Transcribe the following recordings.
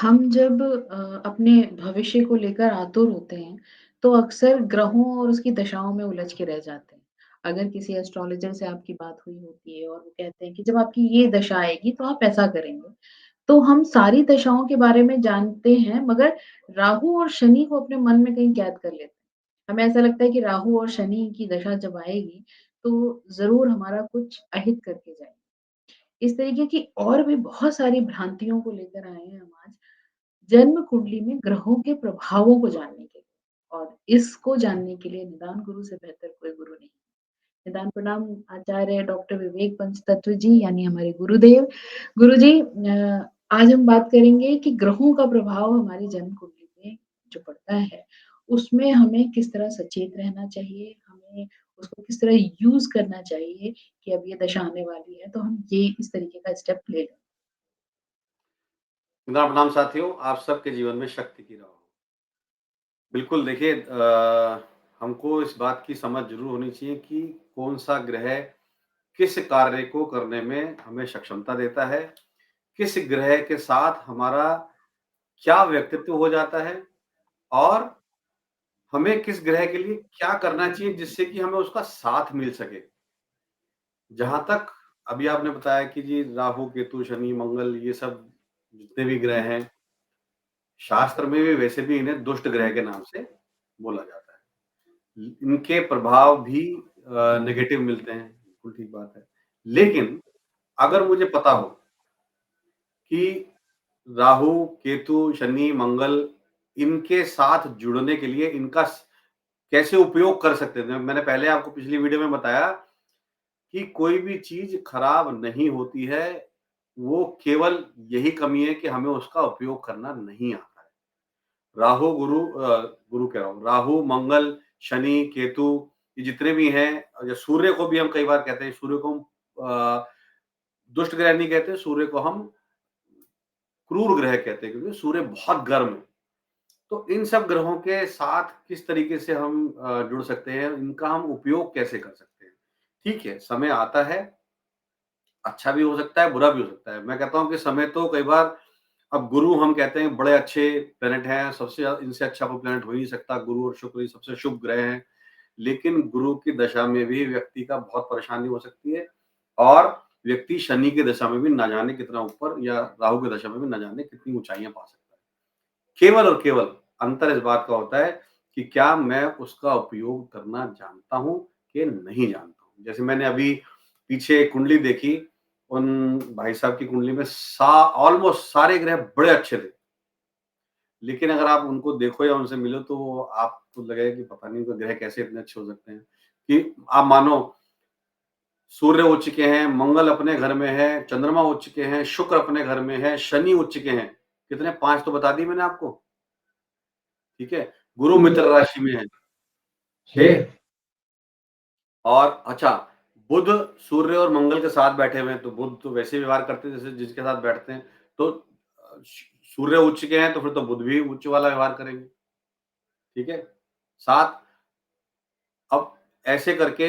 हम जब अपने भविष्य को लेकर आतुर होते हैं, तो अक्सर ग्रहों और उसकी दशाओं में उलझ के रह जाते हैं। अगर किसी एस्ट्रोलॉजर से आपकी बात हुई होती है और वो कहते हैं कि जब आपकी ये दशा आएगी तो आप ऐसा करेंगे। तो हम सारी दशाओं के बारे में जानते हैं मगर राहु और शनि को अपने मन में कहीं कैद कर लेते हैं। हमें ऐसा लगता है कि राहु और शनि की दशा जब आएगी, तो ज़रूर हमारा कुछ अहित करके जाएँगे। इस तरीके की और भी बहुत सारी भ्रांतियों को लेकर आए हैं हम आज। जन्म कुंडली में ग्रहों के प्रभावों को जानने के लिए और इसको जानने के लिए निदान गुरु से बेहतर कोई गुरु नहीं। निदान प्रणाम आचार्य डॉक्टर विवेक पंचतत्व जी यानी हमारे गुरुदेव। गुरुजी आज हम बात करेंगे कि ग्रहों का प्रभाव हमारी जन्म कुंडली में जो पड़ता है, उसमें हमें किस तरह सचेत रहना चाहिए, हमें उसको किस तरह यूज़ करना चाहिए कि अब ये दशा आने वाली है, तो हम ये इस तरीके का स्टेप ले लें। मेरा प्रणाम साथियों, आप सबके जीवन में शक्ति की राह हो। बिल्कुल देखिए हमको इस बात की समझ ज़रूर होनी चाहिए कि कौन-सा ग्रह किस कार्य को करने में हमें सक्षमता देता है, किस ग्रह के साथ हमारा क्या व्यक्तित्व हो जाता है और हमें किस ग्रह के लिए क्या करना चाहिए जिससे कि हमें उसका साथ मिल सके। जहाँ तक अभी आपने बताया कि जी राहु, केतु, शनि, मंगल ये सब जितने भी ग्रह हैं, शास्त्र में भी वैसे भी इन्हें दुष्ट ग्रह के नाम से बोला जाता है। इनके प्रभाव भी नेगेटिव मिलते हैं, बिल्कुल ठीक बात है। लेकिन अगर मुझे पता हो कि राहु, केतु, शनि, मंगल इनके साथ जुड़ने के लिए इनका कैसे उपयोग कर सकते थे। मैंने पहले आपको पिछली वीडियो में बताया कि कोई भी चीज़ खराब नहीं होती है, वो केवल यही कमी है कि हमें उसका उपयोग करना नहीं आता है। गुरु कह रहा हूँ, राहु, मंगल, शनि, केतु ये जितने भी हैं या सूर्य को भी हम कई बार कहते हैं, सूर्य को हम दुष्ट ग्रह नहीं कहते, सूर्य को हम क्रूर ग्रह कहते हैं क्योंकि सूर्य बहुत गर्म है। तो इन सब ग्रहों के साथ किस तरीके से हम जुड़ सकते हैं, इनका हम उपयोग कैसे कर सकते हैं? ठीक है, समय आता है, अच्छा भी हो सकता है, बुरा भी हो सकता है। मैं कहता हूँ कि समय तो कई बार अब गुरु हम कहते हैं बड़े अच्छे प्लैनेट हैं, सबसे इनसे अच्छा कोई प्लैनेट हो ही नहीं सकता, गुरु और शुक्र ये सबसे शुभ ग्रह हैं। लेकिन गुरु की दशा में भी व्यक्ति का बहुत परेशानी हो सकती है और व्यक्ति शनि की दशा में भी ना जाने कितना ऊपर या राहु की दशा में भी ना जाने कितनी ऊँचाइयाँ पा सकता है। केवल और केवल अंतर इस बात का होता है कि क्या मैं उसका उपयोग करना जानता हूँ कि नहीं जानता हूँ। जैसे मैंने अभी पीछे एक कुंडली देखी, उन भाई साहब की कुंडली में सा ऑलमोस्ट सारे ग्रह बड़े अच्छे थे। लेकिन अगर आप उनको देखो या उनसे मिलो तो आपको लगेगा कि पता नहीं उनके ग्रह कैसे इतने अच्छे हो सकते हैं। कि आप मानो सूर्य उच्च के हैं, मंगल अपने घर में है, चंद्रमा उच्च के हैं, शुक्र अपने घर में है, शनि उच्च के हैं। कितने 5 तो बता दिए मैंने आपको, ठीक है? गुरु मित्र राशि में है 6 और अच्छा बुध, सूर्य और मंगल के साथ बैठे हुए हैं, तो बुध तो वैसे व्यवहार करते हैं जैसे जिसके साथ बैठते हैं। तो सूर्य उच्च के हैं तो फिर तो बुध भी उच्च वाला व्यवहार करेंगे, ठीक है? 7 अब ऐसे करके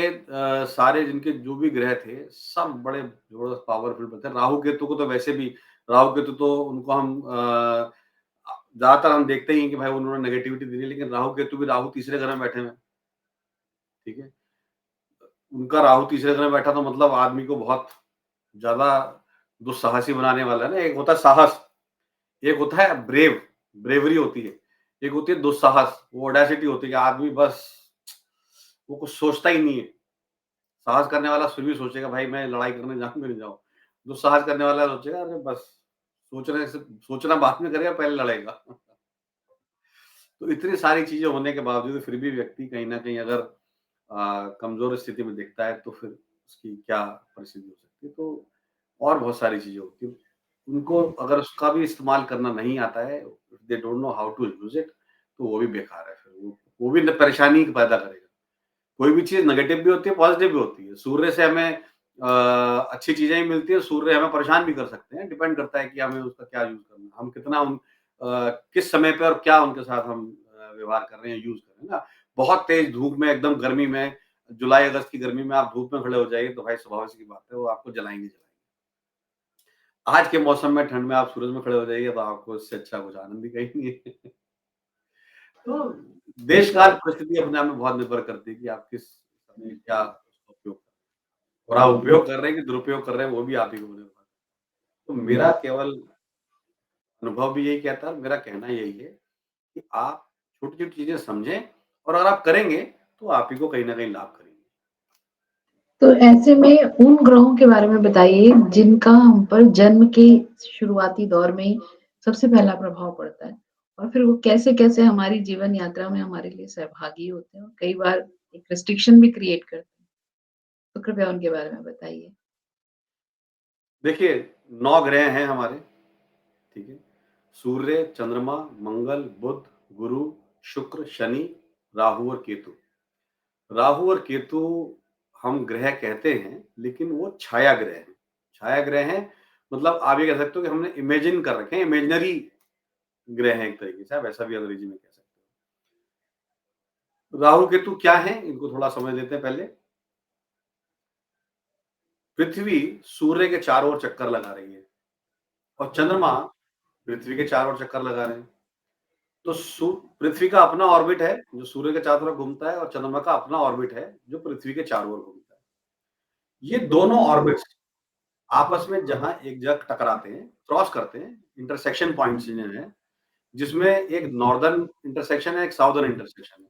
सारे जिनके जो भी ग्रह थे, सब बड़े ज़बरदस्त पावरफुल थे। राहु केतु को तो वैसे भी राहु केतु तो उनको हम ज़्यादातर हम देखते ही हैं कि भाई उन्होंने नेगेटिविटी दी है, लेकिन राहु केतु भी राहु तीसरे घर में बैठे हुए हैं, ठीक है? उनका राहु तीसरे घर में बैठा तो मतलब आदमी को बहुत ज़्यादा दुस्साहसी बनाने वाला है ना। एक होता है साहस, एक होता है ब्रेवरी होती है, एक होती है दुस्साहस, वो ऑडेसिटी होती है कि आदमी बस वो कुछ सोचता ही नहीं है। साहस करने वाला फिर भी सोचेगा भाई मैं लड़ाई करने जाऊँ कि नहीं जाऊँ। दुस्साहस करने वाला सोचेगा अरे बस सोचना बाद में करेगा पहले लड़ेगा। तो इतनी सारी चीज़ें होने के बावजूद फिर भी व्यक्ति कहीं न कहीं अगर कमज़ोर स्थिति में दिखता है तो फिर उसकी क्या परिस्थिति हो सकती है। तो और बहुत सारी चीज़ें होती हैं। उनको अगर उसका भी इस्तेमाल करना नहीं आता है, they don't know how to use it तो वो भी बेकार है फिर वो भी न परेशानी पैदा करेगा। कोई भी चीज़ नेगेटिव भी होती है, पॉज़िटिव भी होती है। सूर्य से हमें अच्छी चीज़ें ही मिलती हैं, सूर्य हमें परेशान भी कर सकते हैं, डिपेंड करता है कि हमें उसका क्या यूज़ करना है। हम कितना किस समय पे और क्या उनके साथ हम व्यवहार कर रहे हैं, यूज़ कर रहे हैं ना। बहुत तेज़ धूप में, एकदम गर्मी में, जुलाई-अगस्त की गर्मी में आप धूप में खड़े हो जाइए, तो भाई स्वाभाविक सी बात है, वो आपको जलाएँगे ही जलाएँगे। आज के मौसम में ठंड में आप सूरज में खड़े हो जाइए तो आपको इससे अच्छा कुछ आनंद ही कहीं नहीं है। तो देश काल परिस्थिति अपने आप में बहुत निर्भर करती है कि आप किस समय क्या उसका उपयोग कर रहे हैं। और आप उपयोग कर रहे हैं कि दुरुपयोग कर रहे हैं वो भी आप ही के ऊपर निर्भर है। तो मेरा केवल अनुभव भी यही कहता है और मेरा कहना यही है कि आप छोटी-छोटी चीज़ें समझें और अगर आप करेंगे तो आप ही को कहीं न कहीं लाभ करेंगे। तो ऐसे में उन ग्रहों के बारे में बताइए जिनका हम पर जन्म के शुरुआती दौर में ही सबसे पहला प्रभाव पड़ता है और फिर वो कैसे-कैसे हमारी जीवन यात्रा में हमारे लिए सहभागी होते हैं और कई बार एक रिस्ट्रिक्शन भी क्रिएट करते हैं। तो कृपया उनके बारे में बताइए? देखिए 9 ग्रह हैं हमारे, ठीक है? सूर्य, चंद्रमा, मंगल, बुध, गुरु, शुक्र, शनि, राहु और केतु। राहु और केतु हम ग्रह कहते हैं, लेकिन वो छाया ग्रह हैं। छाया ग्रह हैं मतलब आप ये कह सकते हो कि हमने इमेजिन कर रखे हैं, इमेजिनरी ग्रह हैं एक तरीके से, आप ऐसा भी अंग्रेजी में कह सकते हो। राहु, केतु क्या हैं? इनको थोड़ा समझ लेते हैं पहले। पृथ्वी सूर्य के चारों ओर चक्कर लगा रही है और चंद्रमा पृथ्वी के चारों ओर चक्कर लगा रहे हैं। तो पृथ्वी का अपना ऑर्बिट है, जो सूर्य के चारों तरफ घूमता है और चंद्रमा का अपना ऑर्बिट है, जो पृथ्वी के चारों ओर घूमता है। ये दोनों ऑर्बिट्स आपस में जहाँ एक जगह टकराते हैं, क्रॉस करते हैं, इंटरसेक्शन पॉइंट्स जिन्हें हैं, जिसमें एक नॉर्दर्न इंटरसेक्शन है, एक साउदर्न इंटरसेक्शन है,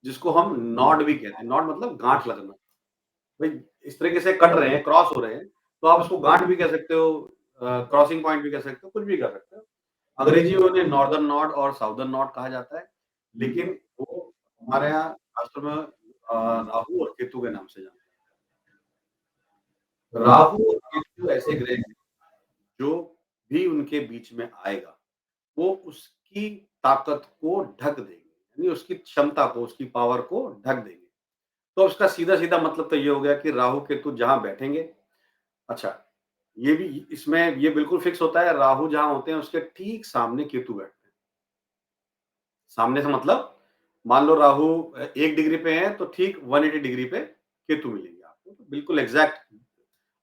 जिसको हम नॉड भी कहते हैं। नॉड मतलब गाँठ लगना। भई इस तरीके से कट रहे हैं, क्रॉस हो रहे हैं, तो आप उसको गाँठ भी कह सकते हो, क्रॉसिंग पॉइंट भी कह सकते हो, कुछ भी कह सकते हो। अंग्रेजी में उन्हें नॉर्दर्न नॉड और साउदर्न नॉड कहा जाता है, लेकिन वो हमारे यहाँ शास्त्र में राहु और केतु के नाम से जानते हैं। राहु और केतु ऐसे ग्रह हैं, जो भी उनके बीच में आएगा, वो उसकी ताकत को ढक देंगे, यानी उसकी क्षमता को, उसकी पावर को ढक देंगे। तो उसका सीधा-सीधा मतलब तो ये हो गया कि राहु, केतु जहाँ बैठेंगे अच्छा, ये भी इसमें ये बिल्कुल फिक्स होता है, राहु जहाँ होते हैं, उसके ठीक सामने केतु बैठते हैं। सामने से मतलब मान लो राहु 1 डिग्री पे है, तो ठीक 180 डिग्री पे केतु मिलेंगे आपको। तो बिल्कुल एग्ज़ैक्ट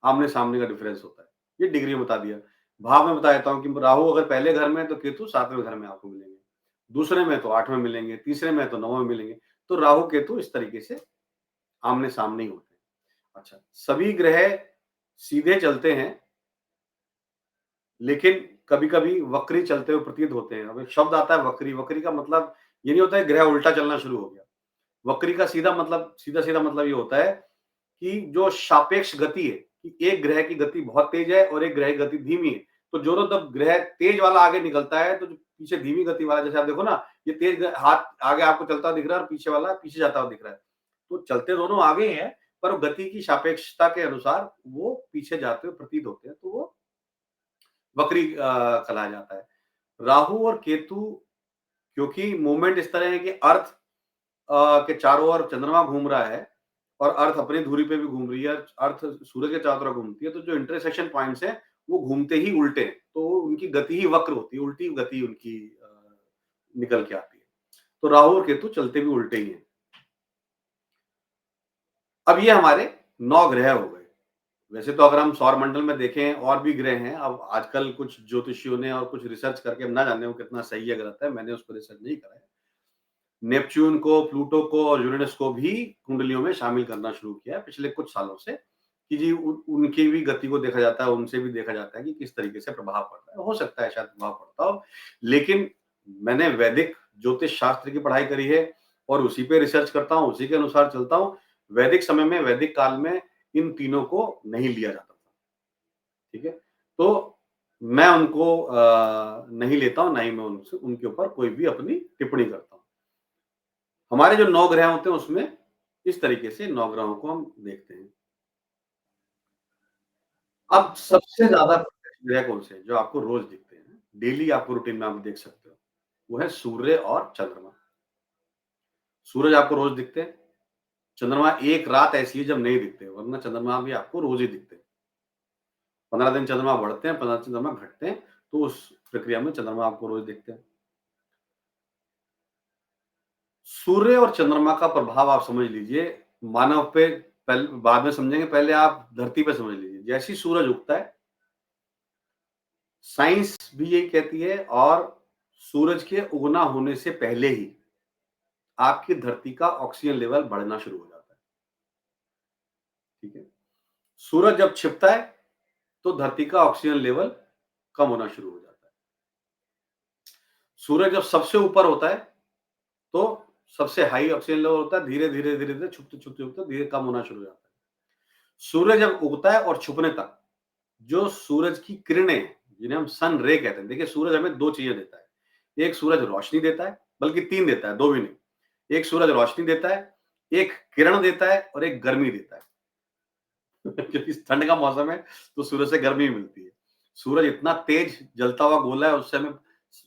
आमने-सामने का डिफरेंस होता है। ये डिग्री में बता दिया। भाव में बता देता हूँ कि राहु अगर पहले घर में है, तो केतु 7वें घर में आपको मिलेंगे। दूसरे में तो 8वें मिलेंगे, तीसरे में तो 9वें मिलेंगे। तो राहु, केतु इस तरीके से आमने-सामने ही होते हैं। अच्छा, सभी ग्रह सीधे चलते हैं, लेकिन कभी-कभी वक्री चलते हुए प्रतीत होते हैं। अब एक शब्द आता है वक्री, वक्री का मतलब ये नहीं होता है ग्रह उल्टा चलना शुरू हो गया। वक्री का सीधा-सीधा मतलब ये होता है कि जो सापेक्ष गति है, कि एक ग्रह की गति बहुत तेज है और एक ग्रह की गति धीमी है। तो जो जब ग्रह तेज वाला आगे निकलता है, तो जो पीछे धीमी गति वाला जैसे आप देखो ना, ये तेज हाथ आगे आपको चलता हुआ दिख रहा है और पीछे वाला पीछे जाता हुआ दिख रहा है। तो चलते दोनों आगे ही हैं, पर गति की सापेक्षता के अनुसार वो पीछे जाते हुए प्रतीत होते हैं, तो वो वक्री कहलाया जाता है। राहु और केतु क्योंकि मूवमेंट इस तरह है कि अर्थ के चारों ओर चंद्रमा घूम रहा है और अर्थ अपनी धुरी पे भी घूम रही है, अर्थ सूर्य के चारों तरफ घूमती है, तो जो इंटरसेक्शन पॉइंट्स हैं, वो घूमते ही उल्टे हैं, तो उनकी गति ही वक्र होती है, उल्टी गति उनकी निकल के आती है। तो राहु और केतु चलते भी उल्टे ही हैं। अब ये हमारे 9 ग्रह हो गए। वैसे तो अगर हम सौरमंडल में देखें और भी ग्रह हैं, अब आजकल कुछ ज्योतिषियों ने और कुछ रिसर्च करके हम ना जाने वो कितना सही है गलत है, मैंने उस पर रिसर्च नहीं करा है। नेपच्यून को, प्लूटो को और यूरेनस को भी कुंडलियों में शामिल करना शुरू किया है पिछले कुछ सालों से, कि जी उनकी भी गति को देखा जाता है, उनसे भी देखा जाता है कि किस तरीके से प्रभाव पड़ता है। हो सकता है शायद प्रभाव पड़ता हो, लेकिन मैंने वैदिक ज्योतिष शास्त्र की पढ़ाई करी है और उसी पे रिसर्च करता हूँ, उसी के अनुसार चलता हूँ। वैदिक समय में, वैदिक काल में इन तीनों को नहीं लिया जाता था, ठीक है? तो मैं उनको नहीं लेता हूँ, ना ही मैं उनसे उनके ऊपर कोई भी अपनी टिप्पणी करता हूँ। हमारे जो 9 ग्रह होते हैं उसमें इस तरीके से 9 ग्रहों को हम देखते हैं। अब सबसे ज़्यादा प्रत्यक्ष ग्रह कौन से हैं जो आपको रोज़ दिखते हैं? डेली आपको रूटीन में आप देख सकते हो। वो है सूर्य और चंद्रमा। सूरज आपको रोज़ दिखते हैं, चंद्रमा एक रात ऐसी है जब नहीं दिखते, वरना चंद्रमा भी आपको रोज़ ही दिखते हैं। 15 दिन चंद्रमा बढ़ते हैं, 15 दिन चंद्रमा घटते हैं, तो उस प्रक्रिया में चंद्रमा आपको रोज़ दिखते हैं। सूर्य और चंद्रमा का प्रभाव आप समझ लीजिए मानव पे बाद में समझेंगे, पहले आप धरती पे समझ लीजिए। जैसे ही सूरज उगता है, साइंस भी यही कहती है और सूरज के उगना होने से पहले ही आपकी धरती का ऑक्सीजन लेवल बढ़ना शुरू हो जाता है, ठीक है? सूरज जब छिपता है, तो धरती का ऑक्सीजन लेवल कम होना शुरू हो जाता है। सूरज जब सबसे ऊपर होता है, तो सबसे हाई ऑक्सीजन लेवल होता है, धीरे-धीरे, धीरे-धीरे, छुपते-छुपते धीरे कम होना शुरू हो जाता है। सूरज जब उगता है और छुपने तक, जो सूरज की किरणें हैं, जिन्हें हम सन रे कहते हैं। देखिए सूरज हमें 2 चीज़ें देता है। एक सूरज रोशनी देता है, बल्कि 3 देता है, 2 भी नहीं। एक सूरज रोशनी देता है, एक किरण देता है और एक गर्मी देता है। क्योंकि ठंड का मौसम है, तो सूरज से गर्मी मिलती है। सूरज इतना तेज जलता हुआ गोला है, उससे हमें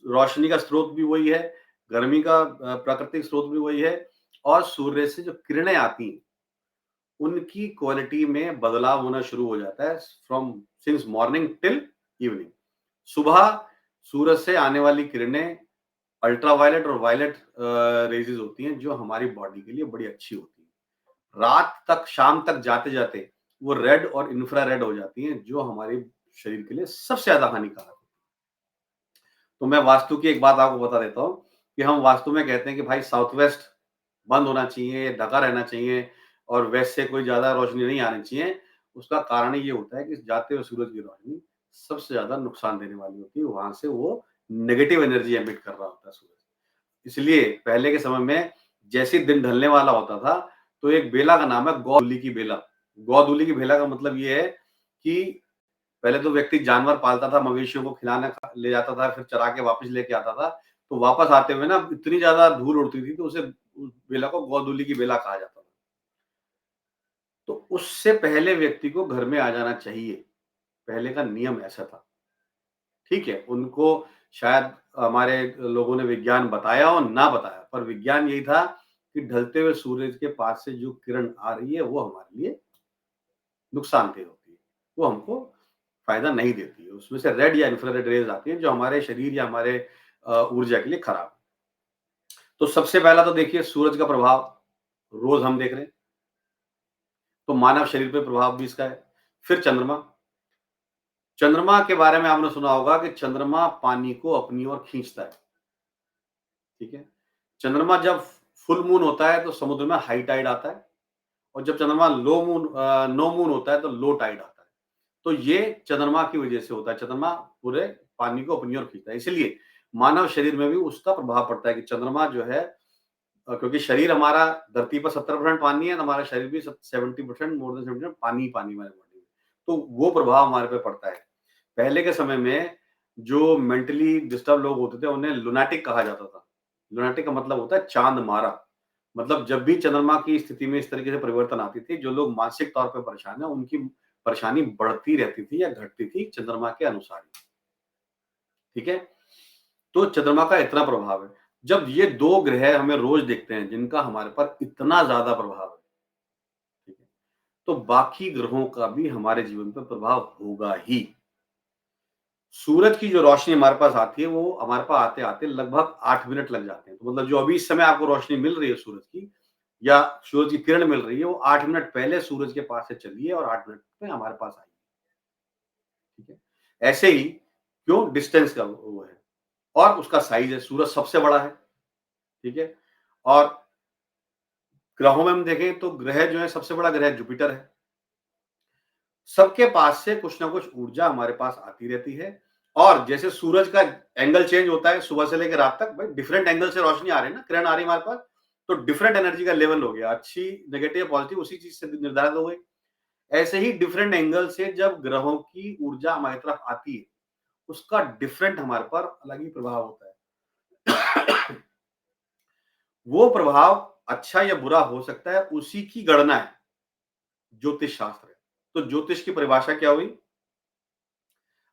रोशनी का स्रोत भी वही है, गर्मी का प्राकृतिक स्रोत भी वही है और सूर्य से जो किरणें आती हैं, उनकी क्वालिटी में बदलाव होना शुरू हो जाता है from since morning till evening. सुबह सूरज से आने वाली किरणें अल्ट्रावायलेट और वायलेट रेज़ेज़ होती हैं, जो हमारी बॉडी के लिए बड़ी अच्छी होती हैं। रात तक, शाम तक जाते-जाते वो रेड और इंफ्रारेड हो जाती हैं, जो हमारे शरीर के लिए सबसे ज़्यादा हानिकारक है। तो मैं वास्तु की एक बात आपको बता देता हूँ कि हम वास्तु में कहते हैं कि भाई साउथ वेस्ट बंद होना चाहिए, ढका रहना चाहिए और वेस्ट से कोई ज़्यादा रोशनी नहीं आनी चाहिए। उसका कारण ये होता है कि जाते हुए सूरज की रोशनी सबसे ज़्यादा नुकसान देने वाली होती है, वहाँ से वो नेगेटिव एनर्जी एमिट कर रहा होता है सूरज। इसलिए पहले के समय में जैसे ही दिन ढलने वाला होता था, तो एक बेला का नाम है गौधूली की बेला। गौधूली की बेला का मतलब ये है कि पहले तो व्यक्ति जानवर पालता था, मवेशियों को खिलाने ले जाता था, फिर चरा के वापस लेके आता था। तो वापस आते हुए ना इतनी ज़्यादा धूल उड़ती थी, तो उसे उस बेला को गौधूली की बेला कहा जाता था। तो उससे पहले व्यक्ति को घर में आ जाना चाहिए, पहले का नियम ऐसा था। ठीक है, उनको शायद हमारे लोगों ने विज्ञान बताया और ना बताया, पर विज्ञान यही था कि ढलते हुए सूरज के पास से जो किरण आ रही है, वो हमारे लिए नुकसानदेह होती है। वो हमको फ़ायदा नहीं देती है। उसमें से रेड या इंफ्रारेड रेज़ आती हैं, जो हमारे शरीर या हमारे ऊर्जा के लिए खराब है। तो सबसे पहला तो देखिए सूरज का प्रभाव रोज़ हम देख रहे हैं, तो मानव शरीर पे प्रभाव भी इसका है। फिर चंद्रमा, चंद्रमा के बारे में आपने सुना होगा कि चंद्रमा पानी को अपनी ओर खींचता है, ठीक है? चंद्रमा जब फुल मून होता है, तो समुद्र में हाई टाइड आता है और जब चंद्रमा नो मून होता है, तो लो टाइड आता है। तो ये चंद्रमा की वजह से होता है, चंद्रमा पूरे पानी को अपनी ओर खींचता है। इसीलिए मानव शरीर में भी उसका प्रभाव पड़ता है कि चंद्रमा जो है क्योंकि शरीर हमारा धरती पर 70% पानी है, तो हमारा शरीर भी सत 70% मोर देन 70% पानी ही पानी हमारी बॉडी में। तो वो प्रभाव हमारे पे पड़ता है। पहले के समय में जो मेंटली डिस्टर्ब लोग होते थे, उन्हें लुनाटिक कहा जाता था। लुनाटिक का मतलब होता है चाँद मारा। मतलब जब भी चंद्रमा की स्थिति में इस तरीके से परिवर्तन आती थी, जो लोग मानसिक तौर पे परेशान हैं, उनकी परेशानी बढ़ती रहती थी या घटती थी चंद्रमा के अनुसार ही, ठीक है? तो चंद्रमा का इतना प्रभाव है। जब ये 2 ग्रह हमें रोज़ दिखते हैं, जिनका हमारे पर इतना ज़्यादा प्रभाव है, ठीक है? तो बाकी ग्रहों का भी हमारे जीवन पे प्रभाव होगा ही। सूरज की जो रोशनी हमारे पास आती है, वो हमारे पास आते-आते लगभग 8 मिनट लग जाते हैं। तो मतलब जो अभी इस समय आपको रोशनी मिल रही है सूरज की या सूरज की किरण मिल रही है, वो 8 मिनट पहले सूरज के पास से चली है और 8 मिनट में हमारे पास आई है, ठीक है? ऐसे ही क्यों डिस्टेंस का वो है और उसका साइज़ है, सूरज सबसे बड़ा है, ठीक है? और ग्रहों में हम देखें तो ग्रह जो है सबसे बड़ा ग्रह जुपिटर है। सबके पास से कुछ ना कुछ ऊर्जा हमारे पास आती रहती है और जैसे सूरज का एंगल चेंज होता है सुबह से लेकर रात तक, भाई डिफरेंट एंगल से रोशनी आ रही है ना, किरण आ रही है हमारे पास, तो डिफरेंट एनर्जी का लेवल हो गया, अच्छी, नेगेटिव, पॉजिटिव उसी चीज़ से निर्धारित हो गई। ऐसे ही डिफरेंट एंगल से जब ग्रहों की ऊर्जा हमारी तरफ आती है, उसका डिफरेंट हमारे पर अलग ही प्रभाव होता है। वो प्रभाव अच्छा या बुरा हो सकता है, उसी की गणना है ज्योतिष शास्त्र है। तो ज्योतिष की परिभाषा क्या हुई?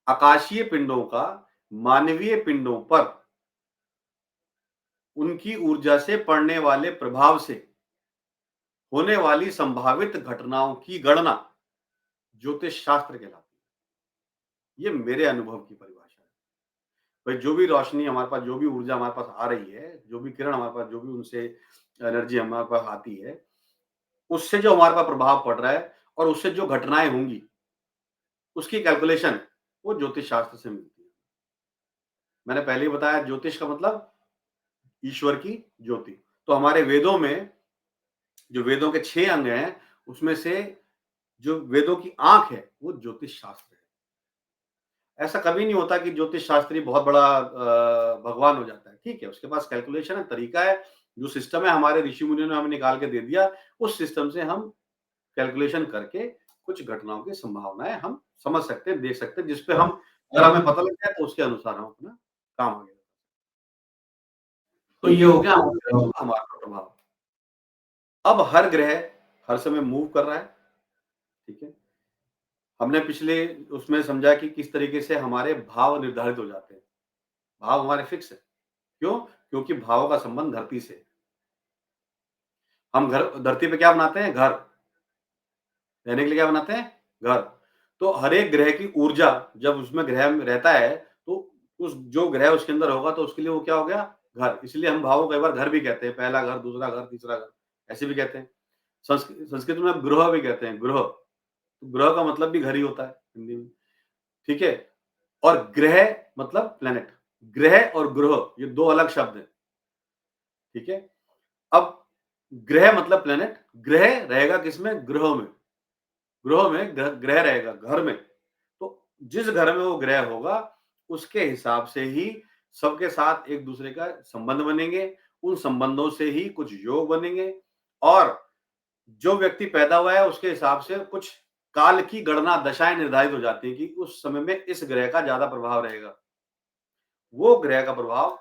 आकाशीय पिंडों का मानवीय पिंडों पर उनकी ऊर्जा से पड़ने वाले प्रभाव से होने वाली संभावित घटनाओं की गणना ज्योतिष शास्त्र कहलाती है। ये मेरे अनुभव की परिभाषा है। भाई जो भी रोशनी हमारे पास, जो भी ऊर्जा हमारे पास आ रही है, जो भी किरण हमारे पास, जो भी उनसे एनर्जी हमारे पास आती है, उससे जो हमारे पास प्रभाव पड़ रहा है और उससे जो घटनाएँ होंगी, उसकी कैलकुलेशन वो ज्योतिष शास्त्र से मिलती है। मैंने पहले ही बताया ज्योतिष का मतलब ईश्वर की ज्योति। तो हमारे वेदों में जो वेदों के 6 अंग हैं, उसमें से जो वेदों की आँख है, वो ज्योतिष शास्त्र है। ऐसा कभी नहीं होता कि ज्योतिष शास्त्री बहुत बड़ा भगवान हो जाता है। ठीक है, उसके पास कैलकुलेशन है, तरीका है, जो सिस्टम है हमारे ऋषि-मुनियों ने हमें निकाल के दे दिया, उस सिस्टम से हम कैलकुलेशन करके कुछ घटनाओं की संभावनाएँ हम समझ सकते हैं, देख सकते हैं, जिस पे हम अगर हमें पता लग जाए तो उसके अनुसार हम अपना काम आगे तो ये हो गया हमारे ग्रहों का हमारे पर प्रभाव। अब हर ग्रह हर समय मूव कर रहा है, ठीक है? हमने पिछले उसमें समझा कि किस तरीके से हमारे भाव निर्धारित हो जाते हैं। भाव हमारे फिक्स है। क्यों? क्योंकि भावों का संबंध धरती से है। हम घर धरती पे क्या बनाते हैं? घर। रहने के लिए क्या बनाते हैं? घर। तो हर एक ग्रह की ऊर्जा जब उसमें ग्रह में रहता है, तो उस जो ग्रह उसके अंदर होगा तो उसके लिए वो क्या हो गया? घर। इसलिए हम भावों को कई बार घर भी कहते हैं। पहला घर, दूसरा घर, तीसरा घर, ऐसे भी कहते हैं। संस्कृत में गृह भी कहते हैं, गृह। तो गृह का मतलब भी घर ही होता है हिंदी में, ठीक है? और ग्रह मतलब प्लैनेट। ग्रह और ग्रह ये 2 अलग शब्द हैं, ठीक है? अब ग्रह मतलब प्लैनेट, ग्रह रहेगा किसमें? ग्रहों में। ग्रहों में ग्रह रहेगा, घर में। तो जिस घर में वो ग्रह होगा, उसके हिसाब से ही सबके साथ एक-दूसरे का संबंध बनेंगे, उन संबंधों से ही कुछ योग बनेंगे और जो व्यक्ति पैदा हुआ है, उसके हिसाब से कुछ काल की गणना, दशाएँ निर्धारित हो जाती हैं कि उस समय में इस ग्रह का ज़्यादा प्रभाव रहेगा। वो ग्रह का प्रभाव,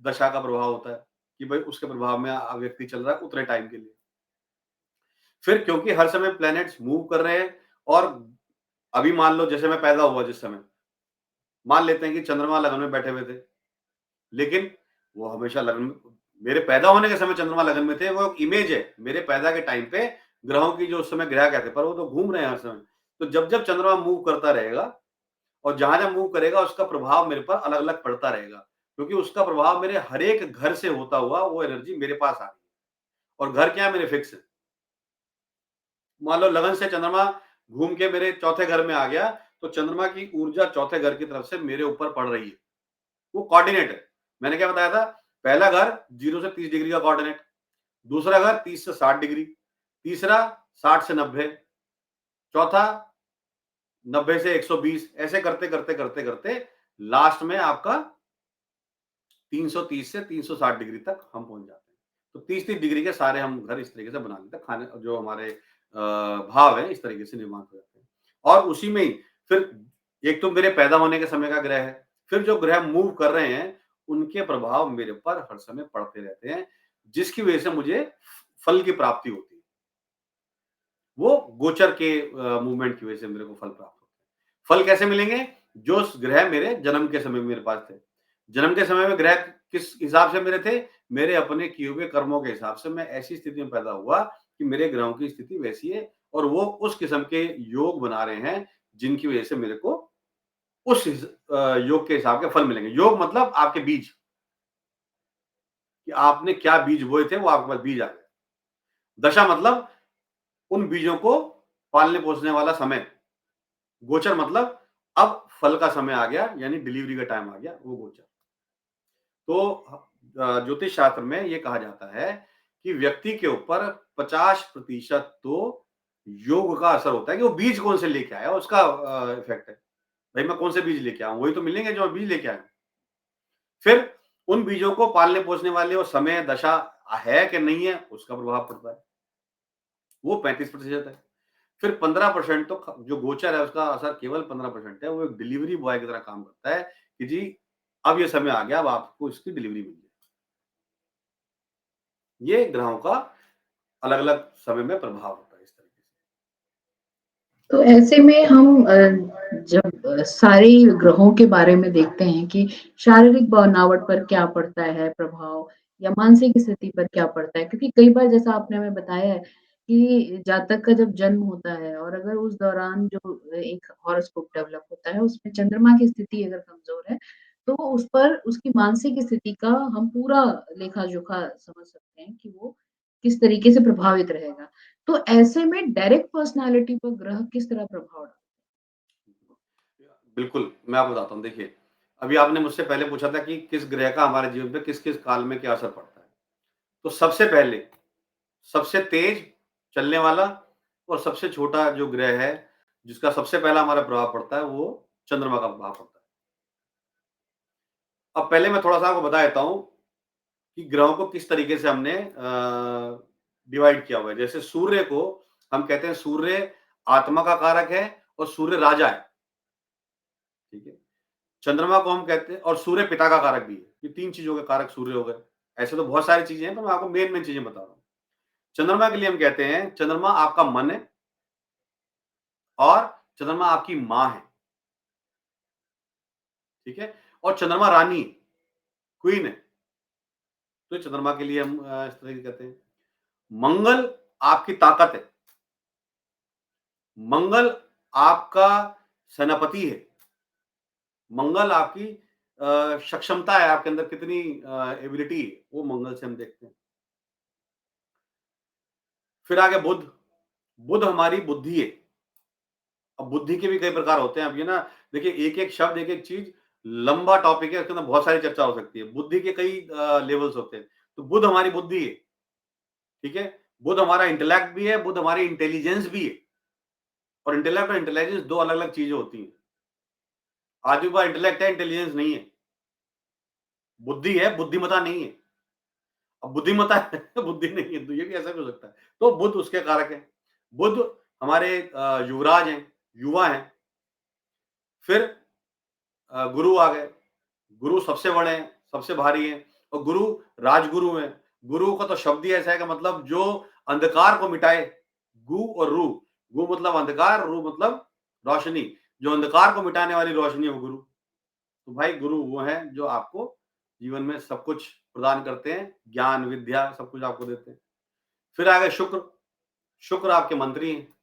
दशा का प्रभाव होता है कि भई उसके प्रभाव में व्यक्ति चल रहा है उतने टाइम के लिए। फिर क्योंकि हर समय प्लैनेट्स मूव कर रहे हैं और अभी मान लो जैसे मैं पैदा हुआ जिस समय, मान लेते हैं कि चंद्रमा लगन में बैठे हुए थे, लेकिन वो हमेशा लगन मेरे पैदा होने के समय चंद्रमा लगन में थे, वो एक इमेज है। मेरे पैदा के टाइम पे ग्रहों की जो उस समय ग्रह क्या थे, पर वो तो घूम रहे हैं हर समय। तो जब-जब चंद्रमा मूव करता रहेगा और जहाँ-जहाँ मूव करेगा उसका प्रभाव मेरे पर अलग-अलग पड़ता रहेगा, क्योंकि उसका प्रभाव मेरे हर एक घर से होता हुआ वो एनर्जी मेरे पास आ रही है और घर क्या है मेरे फिक्स है। मान लो लगन से चंद्रमा घूम के मेरे चौथे घर में आ गया, तो चंद्रमा की ऊर्जा चौथे घर की तरफ से मेरे ऊपर पड़ रही है। वो कोऑर्डिनेट है। मैंने क्या बताया था? पहला घर 0 से 30 डिग्री का कोऑर्डिनेट, दूसरा घर 30 से 60 डिग्री, तीसरा 60 से 90, चौथा 90 से 120 ऐसे करते लास्ट में आपका 330 से 360 डिग्री तक हम पहुँच जाते हैं। तो 30-30 डिग्री के सारे हम घर इस तरीके से बना लेते हैं, खाने जो हमारे भाव हैं इस तरीके से निर्माण हो जाते हैं। और उसी में ही फिर एक तो मेरे पैदा होने के समय का ग्रह है, फिर जो ग्रह मूव कर रहे हैं, उनके प्रभाव मेरे पर हर समय पड़ते रहते हैं, जिसकी वजह से मुझे फल की प्राप्ति होती है। वो गोचर के मूवमेंट की वजह से मेरे को फल प्राप्त होते हैं। फल कैसे मिलेंगे? जो ग्रह मेरे जन्म के समय में मेरे पास थे। जन्म के समय में ग्रह किस हिसाब से मेरे थे? मेरे अपने किए हुए कर्मों के हिसाब से मैं ऐसी स्थिति में पैदा हुआ कि मेरे ग्रहों की स्थिति वैसी है और वो उस किस्म के योग बना रहे हैं, जिनकी वजह से मेरे को योग के हिसाब के फल मिलेंगे। योग मतलब आपके बीज, कि आपने क्या बीज बोए थे, वो आपके पास बीज आ गए। दशा मतलब उन बीजों को पालने-पोसने वाला समय। गोचर मतलब अब फल का समय आ गया, यानी डिलीवरी का टाइम आ गया, वो गोचर। तो ज्योतिष शास्त्र में ये कहा जाता है कि व्यक्ति के ऊपर 50% तो योग का असर होता है कि वो बीज कौन से लेके आया, उसका इफेक्ट है। भाई मैं कौन से बीज लेके आया हूँ, वही तो मिलेंगे जो मैं बीज लेके आया हूँ। फिर उन बीजों को पालने-पोसने वाले वो समय, दशा है कि नहीं है, उसका प्रभाव पड़ता है। वो 35% है। फिर 15% तो जो गोचर है उसका असर केवल 15% है, वो एक डिलीवरी बॉय की तरह काम करता है कि जी अब ये समय आ गया, अब आपको इसकी डिलीवरी मिल जाए। ये ग्रहों का अलग-अलग समय में प्रभाव होता है इस तरीके से। तो ऐसे में हम जब सारे ग्रहों के बारे में देखते हैं कि शारीरिक बनावट पर क्या पड़ता है प्रभाव या मानसिक स्थिति पर क्या पड़ता है? क्योंकि कई बार जैसा आपने हमें बताया है कि जातक का जब जन्म होता है और अगर उस दौरान जो एक हॉरोस्कोप डेवलप होता है, उसमें चंद्रमा की स्थिति अगर कमज़ोर है, तो उस पर उसकी मानसिक स्थिति का हम पूरा लेखा-जोखा समझ सकते हैं कि वो किस तरीके से प्रभावित रहेगा। तो ऐसे में डायरेक्ट पर्सनैलिटी पर ग्रह किस तरह प्रभाव डालते बिल्कुल, मैं आपको बताता हूँ देखिए, अभी आपने मुझसे पहले पूछा था कि किस ग्रह का हमारे जीवन पे किस-किस काल में क्या असर पड़ता है। तो सबसे पहले, सबसे तेज़ चलने वाला और सबसे छोटा जो ग्रह है, जिसका सबसे पहला हमारा प्रभाव पड़ता है, वो चंद्रमा का प्रभाव पड़ता है। अब पहले मैं थोड़ा-सा आपको बता देता हूँ कि ग्रहों को किस तरीके से हमने डिवाइड किया हुआ है। जैसे सूर्य को हम कहते हैं सूर्य आत्मा का कारक है और सूर्य राजा है, ठीक है? चंद्रमा को हम कहते हैं और सूर्य पिता का कारक भी है। ये 3 चीज़ों के कारक सूर्य हो गए। ऐसे तो बहुत सारी चीज़ें हैं, पर मैं आपको मेन-मेन चीज़ें बता रहा हूँ। चंद्रमा के लिए हम कहते हैं, चंद्रमा आपका मन है और चंद्रमा आपकी माँ है, ठीक है? और चंद्रमा रानी है, क्वीन है, तो चंद्रमा के लिए हम इस तरह से कहते हैं। मंगल आपकी ताकत है, मंगल आपका सेनापति है, मंगल आपकी सक्षमता है, आपके अंदर कितनी एबिलिटी है, वो मंगल से हम देखते हैं। फिर आगे बुध, बुध हमारी बुद्धि है। अब बुद्धि के भी कई प्रकार होते हैं। अब ये ना देखिए एक-एक शब्द, एक-एक चीज़ लंबा टॉपिक है, उसके अंदर बहुत सारी चर्चा हो सकती है। बुद्धि के कई लेवल्स होते हैं। तो बुध हमारी बुद्धि है, ठीक है? बुध हमारा इंटेलेक्ट भी है, बुध हमारी इंटेलिजेंस भी है। और इंटेलेक्ट और इंटेलिजेंस 2 अलग-अलग चीज़ें होती हैं। आदमी के पास इंटेलेक्ट है, इंटेलिजेंस नहीं है। बुद्धि है, बुद्धिमत्ता नहीं है। अब बुद्धिमत्ता है, बुद्धि नहीं है, तो ये भी ऐसा भी हो सकता है। तो बुध उसके कारक हैं। बुध हमारे युवराज हैं, युवा हैं। फिर गुरु आ गए। गुरु सबसे बड़े हैं, सबसे भारी हैं और गुरु राजगुरु हैं। गुरु का तो शब्द ही ऐसा है कि मतलब जो अंधकार को मिटाए, गु और रू। गु मतलब अंधकार, रू मतलब रोशनी। जो अंधकार को मिटाने वाली रोशनी है वो गुरु। तो भाई गुरु वो हैं जो आपको जीवन में सब कुछ प्रदान करते हैं, ज्ञान, विद्या सब कुछ आपको देते हैं। फिर आ गए शुक्र, शुक्र आपके मंत्री हैं।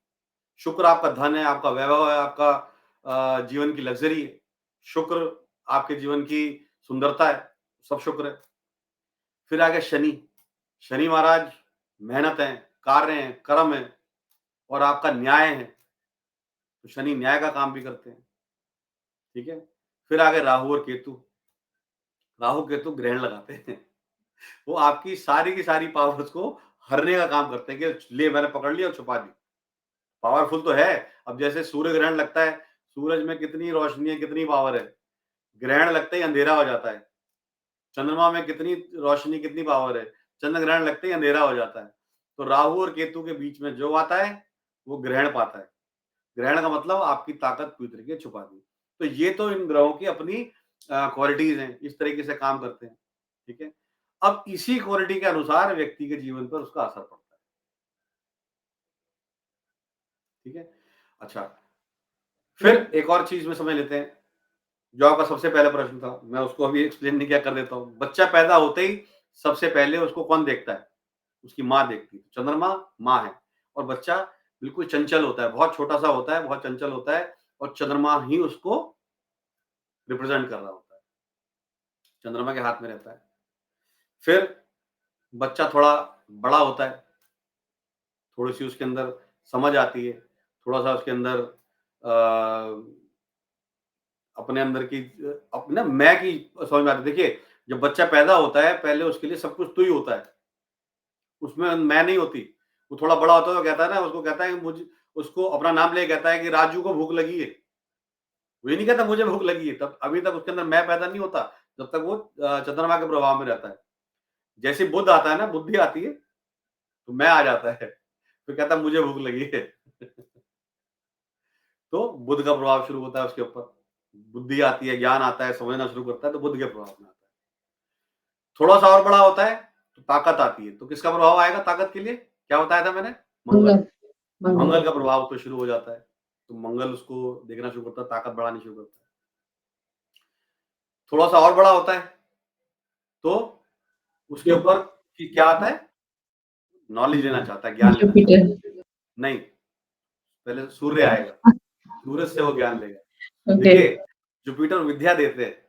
शुक्र आपका धन है, आपका वैभव है, आपका जीवन की लग्ज़री है। शुक्र आपके जीवन की सुंदरता है, सब शुक्र है। फिर आ गया शनि, शनि महाराज मेहनत है, कार्य है, कर्म है और आपका न्याय है। तो शनि न्याय का काम भी करते हैं, ठीक है? फिर आ गए राहु और केतु, राहु केतु ग्रहण लगाते हैं। वो आपकी सारी की सारी पावर्स को हरने का काम करते हैं कि ले मैंने पकड़ लिया और छुपा दी। पावरफुल तो है, अब जैसे सूर्य ग्रहण लगता है, सूरज में कितनी रोशनी है, कितनी पावर है। ग्रहण लगते ही अंधेरा हो जाता है। चंद्रमा में कितनी रोशनी, कितनी पावर है। चंद्र ग्रहण लगते ही अंधेरा हो जाता है। तो राहु और केतु के बीच में जो आता है, वो ग्रहण पाता है। ग्रहण का मतलब आपकी ताकत पूरी तरीके से छुपा दी। तो ये तो इन ग्रहों की अपनी क्वालिटीज़ हैं, इस तरीके से काम करते हैं, ठीक है? अब इसी क्वालिटी के अनुसार व्यक्ति के जीवन पर उसका असर पड़ता है, ठीक है? अच्छा, फिर एक और चीज़ में समझ लेते हैं, जो आपका सबसे पहला प्रश्न था, मैं उसको अभी एक्सप्लेन नहीं किया, कर देता हूँ। बच्चा पैदा होते ही सबसे पहले उसको कौन देखता है? उसकी माँ देखती है। चंद्रमा माँ है और बच्चा बिल्कुल चंचल होता है, बहुत छोटा-सा होता है, बहुत चंचल होता है और चंद्रमा ही उसको रिप्रेज़ेंट कर रहा होता है। चंद्रमा के हाथ में रहता है। फिर बच्चा थोड़ा बड़ा होता है, थोड़ी-सी उसके अंदर समझ आती है, थोड़ा-सा उसके अंदर अपने अंदर की अपने मैं की समझ में आती है। देखिए, जब बच्चा पैदा होता है, पहले उसके लिए सब कुछ तू ही होता है। उसमें मैं नहीं होती। वो थोड़ा बड़ा होता है तो कहता है ना, उसको कहता है कि उसको अपना नाम लेके कहता है कि राजू को भूख लगी है। वो ये नहीं कहता मुझे भूख लगी है, तब अभी तक उसके अंदर मैं पैदा नहीं होता, जब तक वो चंद्रमा के प्रभाव में रहता है। जैसे ही बुध आता है ना, बुद्धि आती है, तो मैं आ जाता है। फिर कहता है मुझे भूख लगी है। तो बुध का प्रभाव शुरू होता है उसके ऊपर। बुद्धि आती है, ज्ञान आता है, समझना शुरू करता है, तो बुध के प्रभाव में आता है। थोड़ा-सा और बड़ा होता है, तो ताकत आती है। तो किसका प्रभाव आएगा ताकत के लिए? क्या बताया था मैंने? मंगल। मंगल, मंगल। मंगल का प्रभाव तो शुरू हो जाता है। तो मंगल उसको देखना शुरू करता है, ताकत बढ़ानी शुरू करता है। थोड़ा-सा और बड़ा होता है, तो उसके ऊपर कि क्या आता है? नॉलेज लेना चाहता है, ज्ञान लेना चाहता जुपिटर। है। नहीं, पहले सूर्य आएगा, सूरज से वो ज्ञान लेगा। ओके। देखिए, जुपिटर विद्या देते हैं,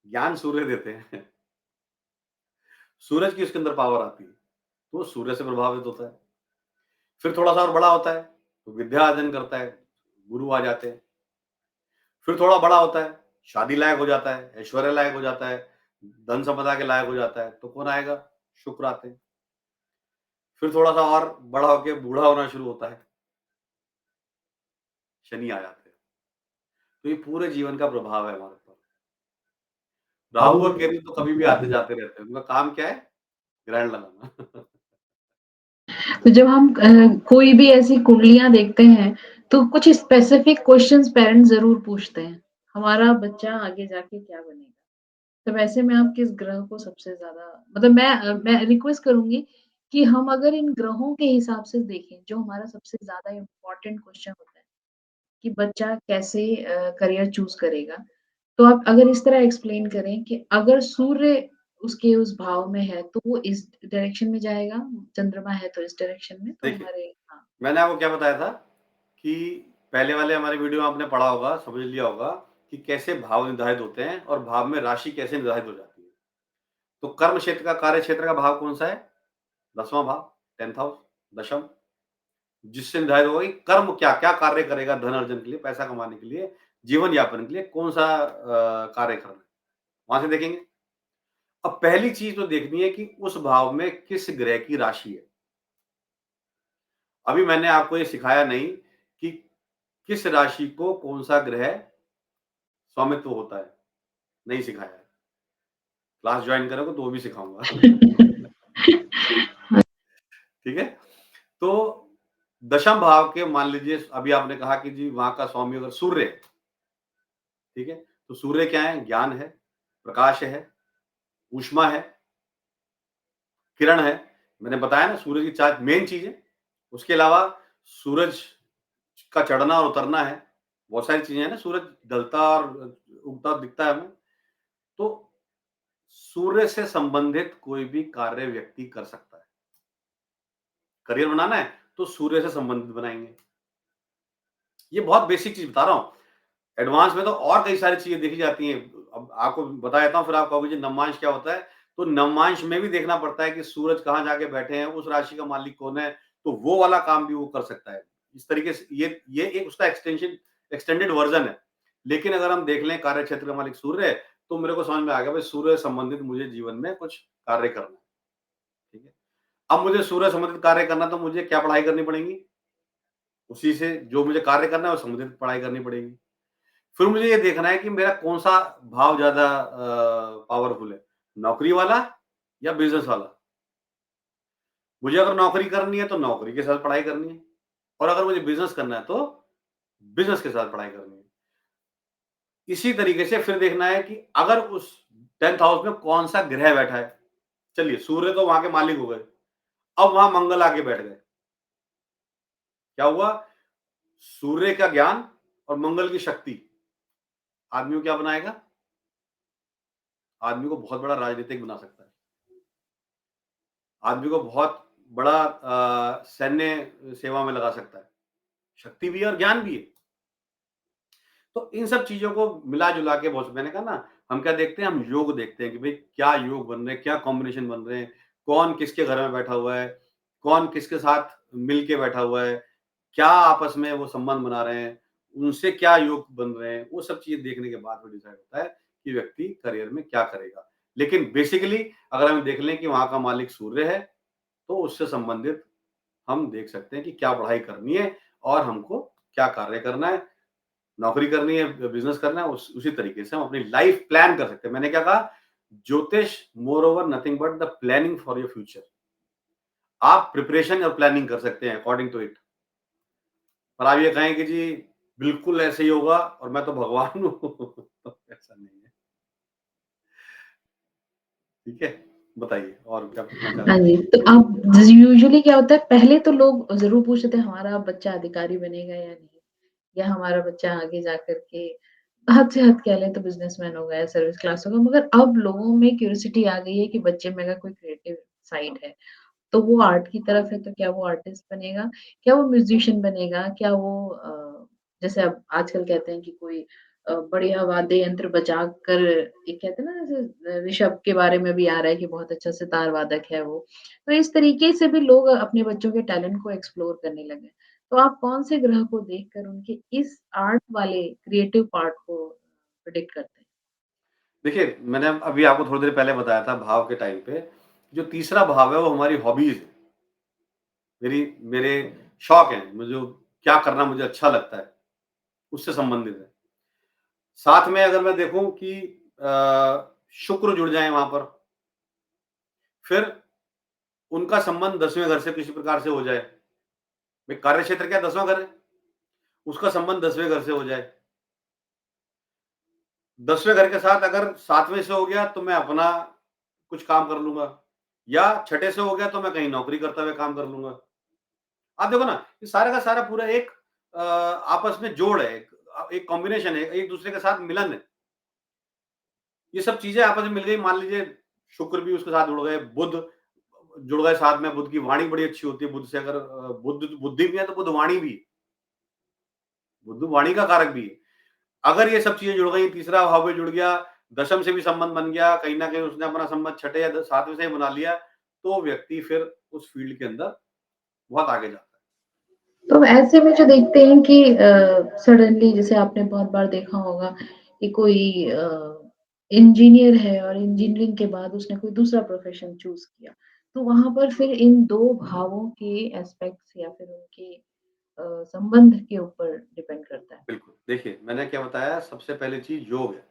ज्ञान सूर्य देते हैं। सूरज की उसके अंदर पावर आती है, तो वो सूर्य से प्रभावित होता है। फिर थोड़ा-सा और बड़ा होता है, तो विद्या अर्जन करता है, गुरु आ जाते हैं। फिर थोड़ा बड़ा होता है, शादी लायक हो जाता है, ऐश्वर्य लायक हो जाता है, धन संपदा के लायक हो जाता है, तो कौन आएगा? शुक्र आते हैं। फिर थोड़ा-सा और बड़ा होके बूढ़ा होना शुरू होता है, शनि आ जाते हैं। तो ये पूरे जीवन का प्रभाव है हमारे ऊपर। राहु और केतु तो कभी भी आते-जाते रहते हैं, उनका काम क्या है? ग्रहण लगाना। तो जब हम कोई भी ऐसी कुंडलियाँ देखते हैं, तो कुछ स्पेसिफिक क्वेश्चन्स पेरेंट्स ज़रूर पूछते हैं। हमारा बच्चा आगे जाके क्या बनेगा? तो वैसे में आप किस ग्रह को सबसे ज़्यादा मतलब मैं रिक्वेस्ट करूँगी कि हम अगर इन ग्रहों के हिसाब से देखें, जो हमारा सबसे ज़्यादा इम्पोर्टेंट क्वेश्चन होता है कि बच्चा कैसे करियर चूज़ करेगा। तो आप अगर इस तरह एक्सप्लेन करें कि अगर सूर्य उसके उस भाव में है, तो वो इस डायरेक्शन में जाएगा, चंद्रमा है तो इस डायरेक्शन में, तो देखिए, हमारे हाँ। मैंने आपको क्या बताया था कि पहले वाले हमारे वीडियो में आपने पढ़ा होगा, समझ लिया होगा कि कैसे भाव निर्धारित होते हैं और भाव में राशि कैसे निर्धारित हो जाती है। तो कर्म क्षेत्र का, कार्य क्षेत्र का भाव कौन-सा है? 10वां भाव, 10th हाउस, दशम, जिससे निर्धारित होगा कि कर्म क्या-क्या कार्य करेगा धन अर्जन के लिए, पैसा कमाने के लिए, जीवन यापन के लिए कौन-सा कार्य करना है, वहाँ से देखेंगे। अब पहली चीज़ तो देखनी है कि उस भाव में किस ग्रह की राशि है। अभी मैंने आपको ये सिखाया नहीं कि किस राशि को कौन-सा ग्रह स्वामित्व होता है, नहीं सिखाया है। क्लास जॉइन करोगे तो वो भी सिखाऊँगा। ठीक है? तो दशम भाव के मान लीजिए अभी आपने कहा कि जी वहाँ का स्वामी अगर सूर्य है, ठीक है? तो सूर्य क्या है? ज्ञान है, प्रकाश है, ऊष्मा है, किरण है। मैंने बताया ना सूरज की 4 मेन चीज़ें। उसके अलावा सूरज का चढ़ना और उतरना है। बहुत सारी चीज़ें हैं ना, सूरज ढलता और उगता दिखता है हमें। तो सूर्य से संबंधित कोई भी कार्य व्यक्ति कर सकता है। करियर बनाना है, तो सूर्य से संबंधित बनाएँगे। ये बहुत बेसिक चीज़ बता रहा हूँ। एडवांस में तो और कई सारी चीज़ें देखी जाती हैं। अब आपको बता देता हूँ, फिर आप कहोगे जी नवमांश क्या होता है? तो नवमांश में भी देखना पड़ता है कि सूरज कहाँ जाके बैठे हैं, उस राशि का मालिक कौन है, तो वो वाला काम भी वो कर सकता है। इस तरीके से ये एक उसका एक्सटेंडेड वर्ज़न है। लेकिन अगर हम देख लें कार्यक्षेत्र का मालिक सूर्य है, तो मेरे को समझ में आ गया भाई सूर्य से संबंधित मुझे जीवन में कुछ कार्य करना है, ठीक है? अब मुझे सूर्य से संबंधित कार्य करना है तो मुझे क्या पढ़ाई करनी पड़ेगी? उसी से जो मुझे कार्य करना है, वो संबंधित पढ़ाई करनी पड़ेगी। फिर मुझे ये देखना है कि मेरा कौन-सा भाव ज़्यादा पावरफुल है, नौकरी वाला या बिज़नेस वाला? मुझे अगर नौकरी करनी है, तो नौकरी के साथ पढ़ाई करनी है और अगर मुझे बिज़नेस करना है, तो बिज़नेस के साथ पढ़ाई करनी है। इसी तरीके से फिर देखना है कि अगर उस 10th हाउस में कौन-सा ग्रह बैठा है। चलिए, सूर्य तो वहाँ के मालिक हो गए, अब वहाँ मंगल आके बैठ गए। क्या हुआ? सूर्य का ज्ञान और मंगल की शक्ति आदमी को क्या बनाएगा? आदमी को बहुत बड़ा राजनीतिक बना सकता है। आदमी को बहुत बड़ा सैन्य सेवा में लगा सकता है। शक्ति भी है और ज्ञान भी है। तो इन सब चीज़ों को मिला-जुला के बहुत मैंने कहा ना, हम क्या देखते हैं, हम योग देखते हैं कि भई क्या योग बन रहे हैं, क्या कॉम्बिनेशन बन रहे हैं, कौन किसके घर में बैठा हुआ है, कौन किसके साथ मिल के बैठा हुआ है, क्या आपस में वो संबंध बना रहे हैं, उनसे क्या योग बन रहे हैं, वो सब चीज़ें देखने के बाद फिर डिसाइड होता है कि व्यक्ति करियर में क्या करेगा। लेकिन बेसिकली अगर हम देख लें कि वहाँ का मालिक सूर्य है, तो उससे संबंधित हम देख सकते हैं कि क्या पढ़ाई करनी है और हमको क्या कार्य करना है, नौकरी करनी है, बिज़नेस करना है, उसी तरीके से हम अपनी लाइफ प्लान कर सकते हैं। मैंने क्या कहा? ज्योतिष more over nothing but the planning for your future. आप प्रिपरेशन और प्लानिंग कर सकते हैं अकॉर्डिंग टू इट। पर आप ये कहें कि जी बिल्कुल ऐसे ही होगा और मैं तो भगवान हूँ, तो ऐसा नहीं है। ठीक है? बताइए और क्या पूछना हाँ चाहते हैं? जी, तो अब यूजुअली क्या होता है पहले तो लोग ज़रूर पूछते थे हमारा बच्चा अधिकारी बनेगा या नहीं? या हमारा बच्चा आगे जाकर के हद से हद कह लें तो बिज़नेसमैन होगा या सर्विस क्लास होगा, मगर अब लोगों में क्यूरियोसिटी आ गई है कि बच्चे में अगर कोई क्रिएटिव साइड है, तो वो आर्ट की तरफ है तो क्या वो आर्टिस्ट बनेगा? क्या वो म्यूज़िशियन बनेगा? क्या वो जैसे अब आजकल कहते हैं कि कोई बढ़िया वाद्य यंत्र बजा कर एक कहते हैं ना जैसे ऋषभ के बारे में भी आ रहा है कि बहुत अच्छा सितार वादक है वो। तो इस तरीके से भी लोग अपने बच्चों के टैलेंट को एक्सप्लोर करने लगे। तो आप कौन से ग्रह को देखकर उनके इस आर्ट वाले क्रिएटिव पार्ट को प्रेडिक्ट करते हैं? देखिए, मैंने अभी आपको थोड़ी देर पहले बताया था भाव के टाइम पे, जो तीसरा भाव है वो हमारी हॉबीज़ है, मेरी मेरे शौक हैं, मुझे जो क्या करना मुझे अच्छा लगता है, उससे संबंधित है। साथ में अगर मैं देखूँ कि शुक्र जुड़ जाएँ वहाँ पर, फिर उनका संबंध 10वें घर से किसी प्रकार से हो जाए। भई कार्यक्षेत्र क्या 10वां घर है, उसका संबंध 10वें घर से हो जाए। 10वें घर के साथ अगर 7वें से हो गया तो मैं अपना कुछ काम कर लूँगा या छठे से हो गया तो मैं कहीं नौकरी करते हुए काम कर लूँगा। आप देखो ना, ये सारा का सारा पूरा एक आपस में जोड़ है, एक कॉम्बिनेशन है, एक-दूसरे के साथ मिलन है। ये सब चीज़ें आपस में मिल गई, मान लीजिए शुक्र भी उसके साथ जुड़ गए, बुध जुड़ गए साथ में, बुध की वाणी बड़ी अच्छी होती है, बुध से अगर बुध बुद्धि भी है तो बुध वाणी भी है, बुध वाणी का कारक भी है। अगर ये सब चीज़ें जुड़ गई, तीसरा भाव भी जुड़ गया, दशम से भी संबंध बन गया, कहीं न कहीं उसने अपना संबंध छठे या 7वें से ही बना लिया, तो व्यक्ति फिर उस फील्ड के अंदर बहुत आगे जाता है। तो ऐसे में जो देखते हैं कि सडनली जैसे आपने बहुत बार देखा होगा कि कोई इंजीनियर है और इंजीनियरिंग के बाद उसने कोई दूसरा प्रोफ़ेशन चूज़ किया। तो वहाँ पर फिर इन 2 भावों के एस्पेक्ट्स या फिर उनके संबंध के ऊपर डिपेंड करता है। बिल्कुल, देखिए मैंने क्या बताया सबसे पहली चीज़ योग है।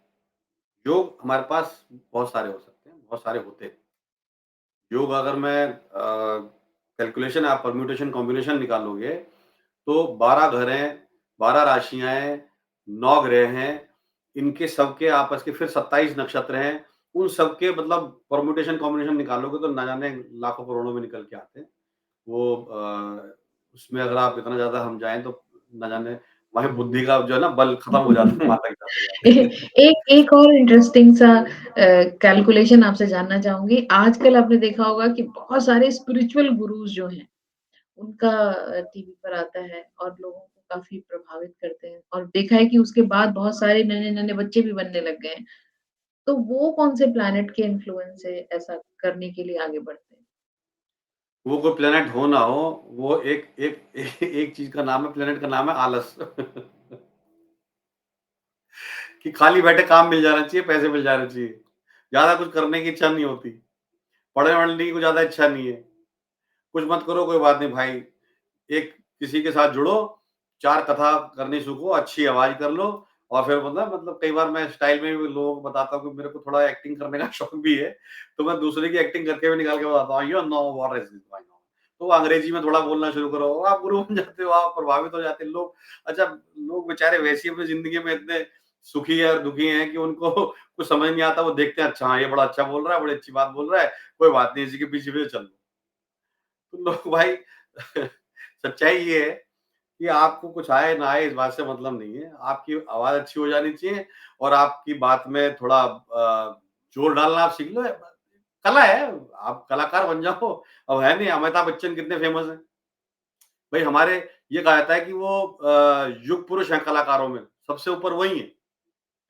योग हमारे पास बहुत सारे हो सकते हैं, बहुत सारे होते हैं। योग अगर मैं कैलकुलेशन आप परम्यूटेशन कॉम्बिनेशन निकालोगे, तो 12 घर हैं, 12 राशियाँ हैं, 9 ग्रह हैं, इनके सबके आपस के फिर 27 नक्षत्र हैं, उन सबके मतलब परम्यूटेशन कॉम्बिनेशन निकालोगे तो ना जाने लाखों करोड़ों में निकल के आते हैं। वो उसमें अगर आप इतना ज़्यादा हम जाएँ तो ना जाने वहीं बुद्धि का जो है ना बल खत्म हो जाता है माता के जाते-जाते। एक एक और इंटरेस्टिंग सा कैलकुलेशन आपसे जानना चाहूँगी। आजकल आपने देखा होगा कि बहुत सारे स्पिरिचुअल गुरुज़ जो हैं, उनका टीवी पर आता है और लोगों को काफ़ी प्रभावित करते हैं और देखा है कि उसके बाद बहुत सारे नन्हे-नन्हे बच्चे भी बनने लग गए हैं। तो वो कौन-से प्लैनेट के इन्फ्लुएंस से ऐसा करने के लिए आगे बढ़ते हैं? वो कोई प्लैनेट हो ना हो, वो एक एक एक चीज़ का नाम है प्लैनेट का नाम है आलस। कि खाली बैठे काम मिल जाना चाहिए, पैसे मिल जाने चाहिए। ज़्यादा कुछ करने की इच्छा नहीं होती। पढ़ने-वढ़ने की कोई ज़्यादा इच्छा नहीं है। कुछ मत करो कोई बात नहीं भाई। एक किसी के साथ जुड़ो, 4 कथा करनी सीखो, अच्छी आवाज़ कर लो और फिर मतलब कई बार मैं स्टाइल में भी लोगों को बताता हूँ कि मेरे को थोड़ा एक्टिंग करने का शौक भी है। तो मैं दूसरे की एक्टिंग करके भी निकाल के बताता हूँ, "you know what is this going on?" तो वो अंग्रेजी में थोड़ा बोलना शुरू करो और आप गुरु बन जाते हो, आप प्रभावित हो जाते हैं लोग। अच्छा, लोग बेचारे वैसे ही अपनी ज़िंदगी में इतने सुखी है और दुखी हैं कि उनको कुछ समझ नहीं आता। वो देखते हैं, अच्छा हाँ, ये बड़ा अच्छा बोल रहा है, बड़ी अच्छी बात बोल रहा है, कोई बात नहीं, इसी के पीछे-पीछे चल लो। तो लोग भाई सच्चाई ये है कि आपको कुछ आए ना आए इस बात से मतलब नहीं है। आपकी आवाज़ अच्छी हो जानी चाहिए और आपकी बात में थोड़ा जोर डालना आप सीख लो। कला है, आप कलाकार बन जाओ। अब है नहीं अमिताभ बच्चन कितने फेमस हैं। भई हमारे ये कहा जाता है कि वो युग पुरुष हैं कलाकारों में, सबसे ऊपर वही हैं,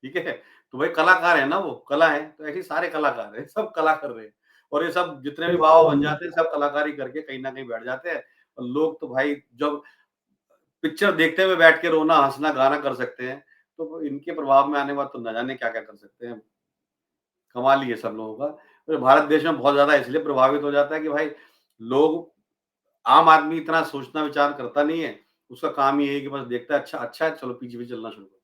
ठीक है? तो भाई कलाकार है ना वो, कला है, तो ऐसे ही सारे कलाकार हैं, सब कला कर रहे हैं। और ये सब जितने भी बाबा बन जाते हैं, सब कलाकारी करके कहीं न कहीं बैठ जाते हैं। और लोग तो भाई जब पिक्चर देखते हुए बैठ के रोना, हँसना, गाना कर सकते हैं, तो इनके प्रभाव में आने के बाद तो न जाने क्या-क्या कर सकते हैं। कमाल ही है सब लोगों का। तो भारत देश में बहुत ज़्यादा इसलिए प्रभावित हो जाता है कि भाई लोग आम आदमी इतना सोचना विचार करता नहीं है। उसका काम ये है कि बस देखता है अच्छा अच्छा है, चलो पीछे-पीछे चलना शुरू करो।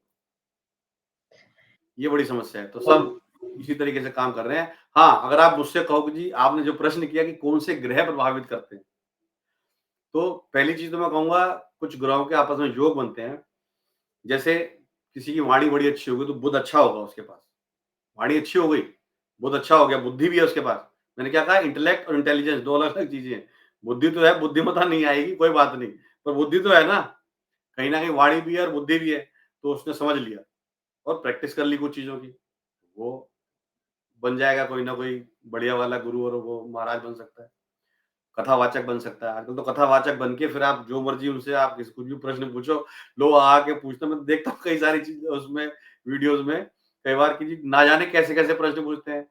ये बड़ी समस्या है। तो सब इसी तरीके से काम कर रहे हैं। हाँ, अगर आप मुझसे कहो कि जी आपने जो प्रश्न किया कि कौन से ग्रह प्रभावित करते हैं, तो पहली चीज़ तो मैं कहूँगा कुछ ग्रहों के आपस में योग बनते हैं। जैसे किसी की वाणी बड़ी अच्छी होगी तो बुध अच्छा होगा उसके पास। वाणी अच्छी हो गई, बुध अच्छा हो गया, बुद्धि भी है उसके पास। मैंने क्या कहा इंटेलेक्ट और इंटेलिजेंस 2 अलग-अलग चीज़ें हैं। बुद्धि तो है, बुद्धिमत्ता नहीं आएगी कोई बात नहीं, पर बुद्धि तो है ना। कहीं न कहीं वाणी भी है और बुद्धि भी है, तो उसने समझ लिया और प्रैक्टिस कर ली कुछ चीज़ों की। वो बन जाएगा कोई ना कोई बढ़िया वाला गुरु और वो महाराज बन सकता है। कथावाचक बन सकता है। आजकल तो कथावाचक बन के फिर आप जो मर्ज़ी उनसे आप किसी कुछ भी प्रश्न पूछो, लोग आके पूछते हैं। मैं देखता हूँ कई सारी चीज़ उसमें वीडियोज़ में कई बार कि जी ना जाने कैसे-कैसे प्रश्न पूछते हैं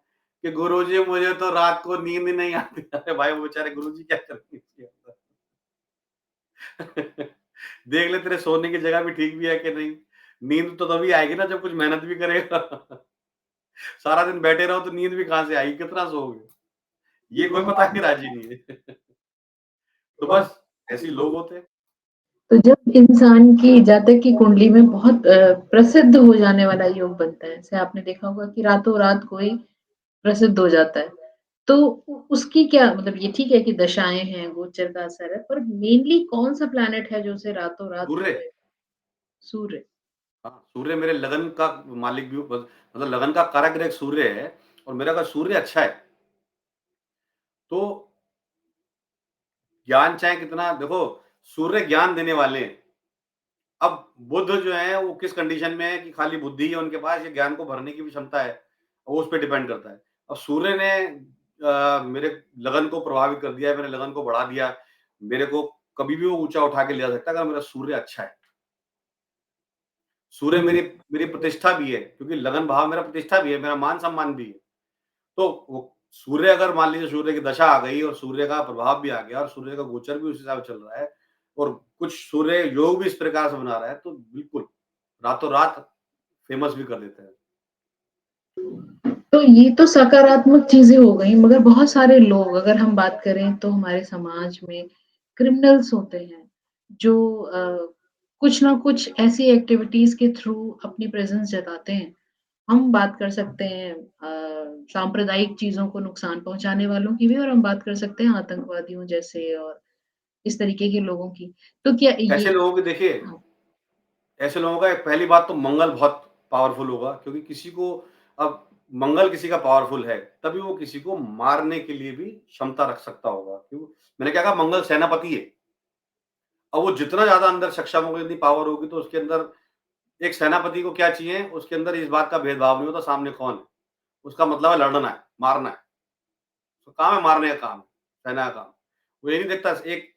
कि गुरुजी मुझे तो रात को नींद ही नहीं आती। अरे भाई वो बेचारे गुरुजी क्या करेंगे इसके अंदर? देख ले तेरे सोने की जगह भी ठीक भी है कि नहीं? नींद तो तभी आएगी ना जब कुछ मेहनत भी करेगा। सारा दिन बैठे रहो तो नींद भी कहाँ से आएगी, कितना सोओगे? ये कोई बता के राज़ी नहीं है। तो बस ऐसे ही लोग होते हैं। तो जब इंसान की जातक की कुंडली में बहुत प्रसिद्ध हो जाने वाला योग बनता है, जैसे आपने देखा होगा कि रातों-रात कोई प्रसिद्ध हो जाता है, तो उसकी क्या मतलब ये ठीक है कि दशाएँ हैं, गोचर का असर है, पर मेनली कौन-सा प्लैनेट है जो उसे रातों-रात सूर्य। जो है सूर्य। हाँ, सूर्य मेरे लगन का मालिक भी मतलब लगन का कारक ग्रह सूर्य है और मेरा अगर सूर्य अच्छा है, तो ज्ञान चाहे कितना देखो, सूर्य ज्ञान देने वाले हैं। अब बुध जो है वो किस कंडीशन में है कि खाली बुद्धि है उनके पास या ज्ञान को भरने की भी क्षमता है, वो उस पे डिपेंड करता है। अब सूर्य ने मेरे लगन को प्रभावित कर दिया है, मेरे लगन को बढ़ा दिया, मेरे को कभी भी वो ऊँचा उठा के ले जा सकता है अगर मेरा सूर्य अच्छा है। सूर्य मेरी मेरी प्रतिष्ठा भी है, क्योंकि लगन भाव मेरा प्रतिष्ठा भी है, मेरा मान-सम्मान भी है। तो वो सूर्य अगर मान लीजिए सूर्य की दशा आ गई और सूर्य का प्रभाव भी आ गया और सूर्य का गोचर भी उस हिसाब से चल रहा है और कुछ सूर्य योग भी इस प्रकार से बना रहा है, तो बिल्कुल रातों-रात फेमस भी कर देता है। तो ये तो सकारात्मक चीज़ें हो गई, मगर बहुत सारे लोग अगर हम बात करें तो हमारे समाज में क्रिमिनल्स होते हैं, जो कुछ ना कुछ ऐसी एक्टिविटीज़ के थ्रू अपनी प्रेज़ेंस जताते हैं। हम बात कर सकते हैं सांप्रदायिक चीज़ों को नुकसान पहुँचाने वालों की भी और हम बात कर सकते हैं आतंकवादियों जैसे और इस तरीके के लोगों की। तो क्या ये ऐसे लोगों की देखिए, हाँ, ऐसे लोगों का एक पहली बात तो मंगल बहुत पावरफुल होगा, क्योंकि किसी को अब मंगल किसी का पावरफुल है, तभी वो किसी को मारने के लिए भी क्षमता रख सकता होगा। क्यों? मैंने क्या कहा, मंगल सेनापति है। अब वो जितना ज़्यादा अंदर सक्षम होगा, जितनी पावर होगी, तो उसके अंदर एक सेनापति को क्या चाहिए, उसके अंदर इस बात का भेदभाव नहीं होता सामने कौन है। उसका मतलब है लड़ना है, मारना है। तो काम है मारने का काम, सेना का काम। वो ये नहीं देखता एक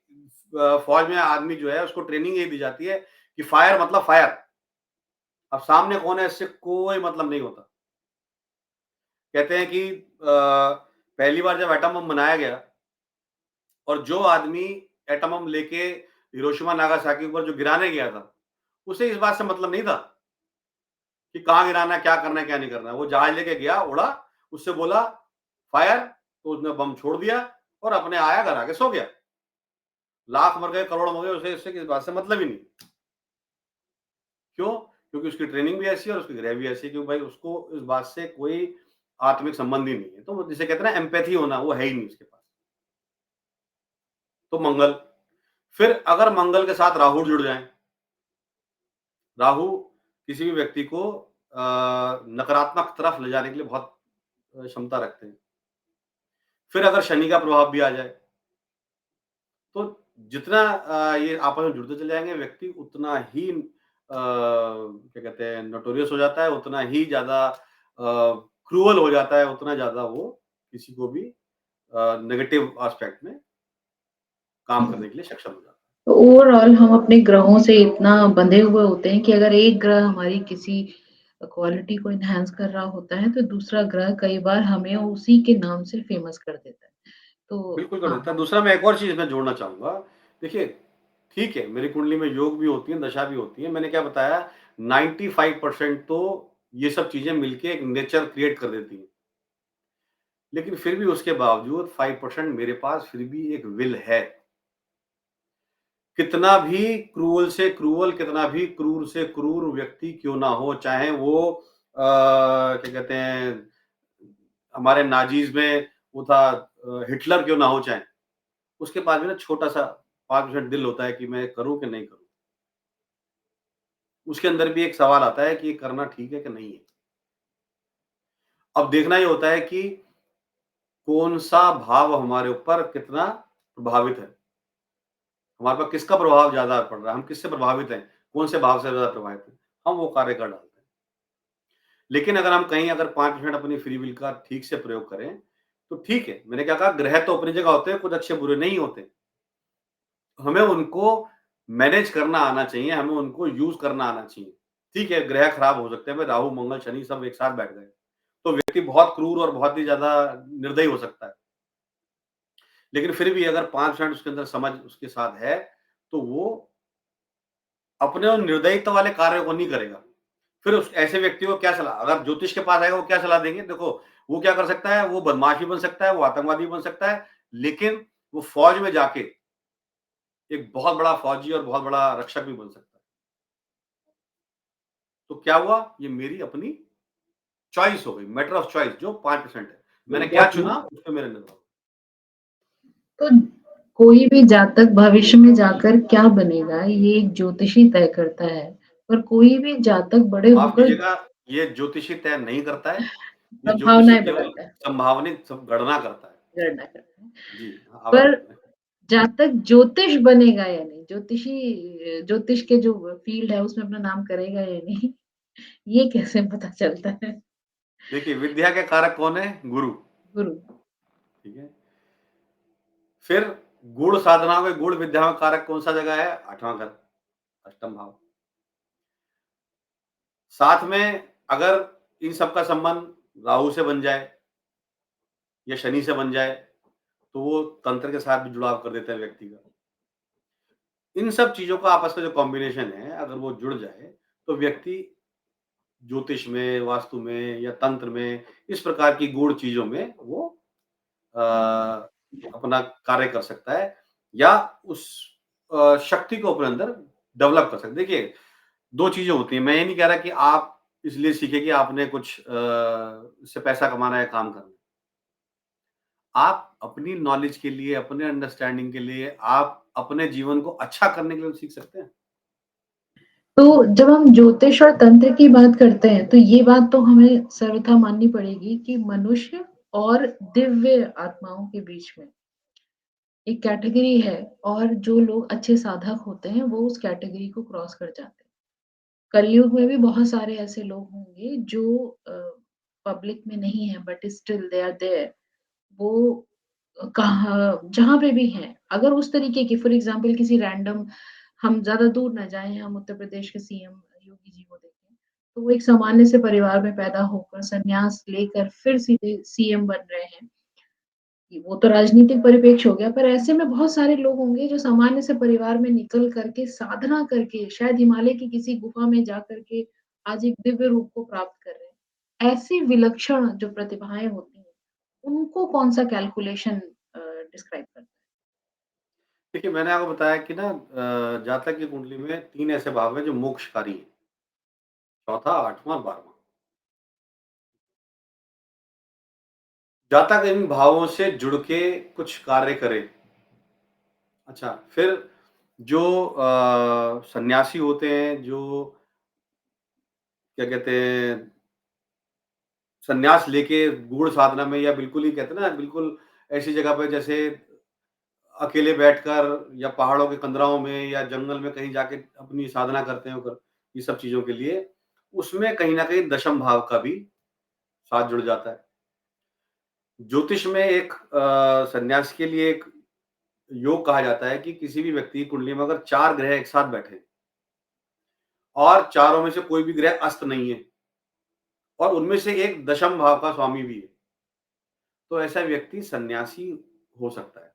फ़ौज में आदमी जो है उसको ट्रेनिंग यही दी जाती है कि फायर मतलब फायर। अब सामने कौन है इससे कोई मतलब नहीं होता। कहते हैं कि पहली बार जब एटम बम बनाया गया और जो आदमी एटम बम लेके हिरोशिमा नागासाकी के ऊपर जो गिराने गया था, उसे इस बात से मतलब नहीं था कि कहाँ गिराना है, क्या करना है, क्या नहीं करना है। वो जहाज लेके गया, उड़ा, उससे बोला फायर, तो उसने बम छोड़ दिया और अपने आया, घर आके सो गया। लाख मर गए, करोड़ मर गए, उसे इससे किस बात से मतलब ही नहीं। क्यों? क्योंकि उसकी ट्रेनिंग भी ऐसी है और उसकी ग्रह भी ऐसी है कि भाई उसको इस बात से कोई आत्मिक संबंध ही नहीं है। तो वो जिसे कहते हैं ना एम्पैथी होना, वो है ही नहीं उसके पास। तो मंगल, फिर अगर मंगल के साथ राहु जुड़ जाएँ, राहु किसी भी व्यक्ति को नकारात्मक तरफ ले जाने के लिए बहुत क्षमता रखते हैं। फिर अगर शनि का प्रभाव भी आ जाए, तो जितना ये आपस में जुड़ते चले जाएँगे व्यक्ति उतना ही क्या कहते हैं नोटोरियस हो जाता है, उतना ही ज़्यादा क्रूअल हो जाता है, उतना ज़्यादा वो किसी को भी नेगेटिव एस्पेक्ट में काम करने के लिए सक्षम हो जाता है। तो ओवरऑल हम अपने ग्रहों से इतना बंधे हुए होते हैं कि अगर एक ग्रह हमारी किसी क्वालिटी को एनहांस कर रहा होता है, तो दूसरा ग्रह कई बार हमें उसी के नाम से फेमस कर देता है। तो बिल्कुल कर हाँ, देता है। दूसरा मैं एक और चीज़ इसमें जोड़ना चाहूँगा। देखिए, ठीक है, मेरी कुंडली में योग भी होती है, दशा भी होती है। मैंने क्या बताया 95% तो ये सब चीज़ें मिलके एक नेचर क्रिएट कर देती हैं। लेकिन फिर भी उसके बावजूद 5% मेरे पास फिर भी एक विल है। कितना भी क्रूअल से क्रूअल, कितना भी क्रूर से क्रूर व्यक्ति क्यों ना हो, चाहे वो क्या कहते हैं, हमारे नाज़ीज़ में वो था हिटलर क्यों ना हो चाहे, उसके पास भी ना छोटा-सा 5% दिल होता है कि मैं करूँ कि नहीं करूँ? उसके अंदर भी एक सवाल आता है कि ये करना ठीक है कि नहीं है? अब देखना ये होता है कि कौन-सा भाव हमारे ऊपर कितना प्रभावित है। हमारे पास किसका प्रभाव ज़्यादा पड़ रहा है, हम किससे प्रभावित हैं, कौन से भाव से ज़्यादा प्रभावित हैं, हम वो कार्य कर डालते हैं। लेकिन अगर हम कहीं अगर 5% अपनी फ्री विल का ठीक से प्रयोग करें, तो ठीक है। मैंने क्या कहा ग्रह तो अपनी जगह होते हैं, कुछ अच्छे बुरे नहीं होते। हमें उनको मैनेज करना आना चाहिए, हमें उनको यूज़ करना आना चाहिए। ठीक है, ग्रह खराब हो सकते हैं, भाई राहु, मंगल, शनि सब एक साथ बैठ गए, तो व्यक्ति बहुत क्रूर और बहुत ही ज़्यादा निर्दयी हो सकता है। लेकिन फिर भी अगर 5% उसके अंदर समझ उसके साथ है, तो वो अपने उन निर्दयित्व वाले कार्यों को नहीं करेगा। फिर उस ऐसे व्यक्ति को क्या सलाह, अगर ज्योतिष के पास आएगा, वो क्या सलाह देंगे? देखो, वो क्या कर सकता है, वो बदमाश भी बन सकता है, वो आतंकवादी भी बन सकता है, लेकिन वो फ़ौज में जाके एक बहुत बड़ा फ़ौजी और बहुत बड़ा रक्षक भी बन सकता है। तो क्या हुआ? ये मेरी अपनी चॉइस हो गई, मैटर ऑफ चॉइस जो 5% है। मैंने क्या चुना, उस पे मेरा निर्भर। तो कोई भी जातक भविष्य में जाकर क्या बनेगा, ये एक ज्योतिषी तय करता है। पर कोई भी जातक बड़े माफ़ होकर कीजिएगा, ये ज्योतिषी तय नहीं करता है, ये ज्योतिषी संभावनाएँ केवल बताता है, संभावनिक सब गणना करता है। गणना करता है। जी, अब आप पर बोलिए। जातक ज्योतिष बनेगा या नहीं, ज्योतिष के जो फ़ील्ड है उसमें अपना नाम करेगा या नहीं, ये कैसे पता चलता है? देखिए, विद्या के कारक कौन है? गुरु, गुरु। ठीक है? फिर गूढ़ साधना में, गूढ़ विद्या में कारक कौन-सा जगह है? 8वां घर, अष्टम भाव। साथ में अगर इन सब का संबंध राहु से बन जाए या शनि से बन जाए, तो वो तंत्र के साथ भी जुड़ाव कर देता है व्यक्ति का। इन सब चीज़ों का आपस में जो कॉम्बिनेशन है, अगर वो जुड़ जाए, तो व्यक्ति ज्योतिष में, वास्तु में या तंत्र में, इस प्रकार की गूढ़ चीज़ों में वो अ, अपना कार्य कर सकता है या उस शक्ति को अपने अंदर डेवलप कर सकता है। देखिए, 2 चीज़ें होती हैं, मैं ये नहीं कह रहा कि आप इसलिए सीखें कि आपने कुछ इससे पैसा कमाना है, काम करना है। आप अपनी नॉलेज के लिए, अपने अंडरस्टैंडिंग के लिए, आप अपने जीवन को अच्छा करने के लिए सीख सकते हैं। तो जब हम ज्योतिष और तंत्र की बात करते हैं, तो ये बात तो हमें सर्वथा माननी पड़ेगी कि मनुष्य और दिव्य आत्माओं के बीच में एक कैटेगरी है और जो लोग अच्छे साधक होते हैं, वो उस कैटेगरी को क्रॉस कर जाते हैं। कलयुग में भी बहुत सारे ऐसे लोग होंगे जो पब्लिक में नहीं है but still they are there. वो कहाँ जहाँ पे भी हैं, अगर उस तरीके की फॉर एग्ज़ाम्पल किसी रैंडम हम ज़्यादा दूर ना जाएँ, हम उत्तर प्रदेश के सीएम योगी जी को देखें, तो वो एक सामान्य से परिवार में पैदा होकर संन्यास लेकर फिर सीधे सीएम बन रहे हैं। वो तो राजनीतिक परिप्रेक्ष्य हो गया, पर ऐसे में बहुत सारे लोग होंगे जो सामान्य से परिवार में निकल कर के साधना करके शायद हिमालय की किसी गुफा में जा कर के आज एक दिव्य रूप को प्राप्त कर रहे हैं। ऐसी विलक्षण जो प्रतिभाएँ होती हैं, उनको कौन-सा कैलकुलेशन डिस्क्राइब करता है? देखिए, मैंने आपको बताया कि ना जातक की कुंडली में 3 ऐसे भाव हैं जो मोक्षकारी हैं, चौथा, 8वां और 12वां। जातक इन भावों से जुड़ के कुछ कार्य करे। अच्छा, फिर जो सन्यासी होते हैं, जो क्या कहते हैं, सन्यास लेके गूढ़ साधना में या बिल्कुल ही कहते हैं ना, बिल्कुल ऐसी जगह पे जैसे अकेले बैठकर या पहाड़ों के कंदराओं में या जंगल में कहीं जाके अपनी साधना करते हैं कर ये सब चीज़ों के लिए, उसमें कहीं न कहीं दशम भाव का भी साथ जुड़ जाता है। ज्योतिष में एक सन्यासी के लिए एक योग कहा जाता है कि किसी भी व्यक्ति की कुंडली में अगर 4 ग्रह एक साथ बैठे और चारों में से कोई भी ग्रह अस्त नहीं है और उनमें से एक दशम भाव का स्वामी भी है, तो ऐसा व्यक्ति सन्यासी हो सकता है,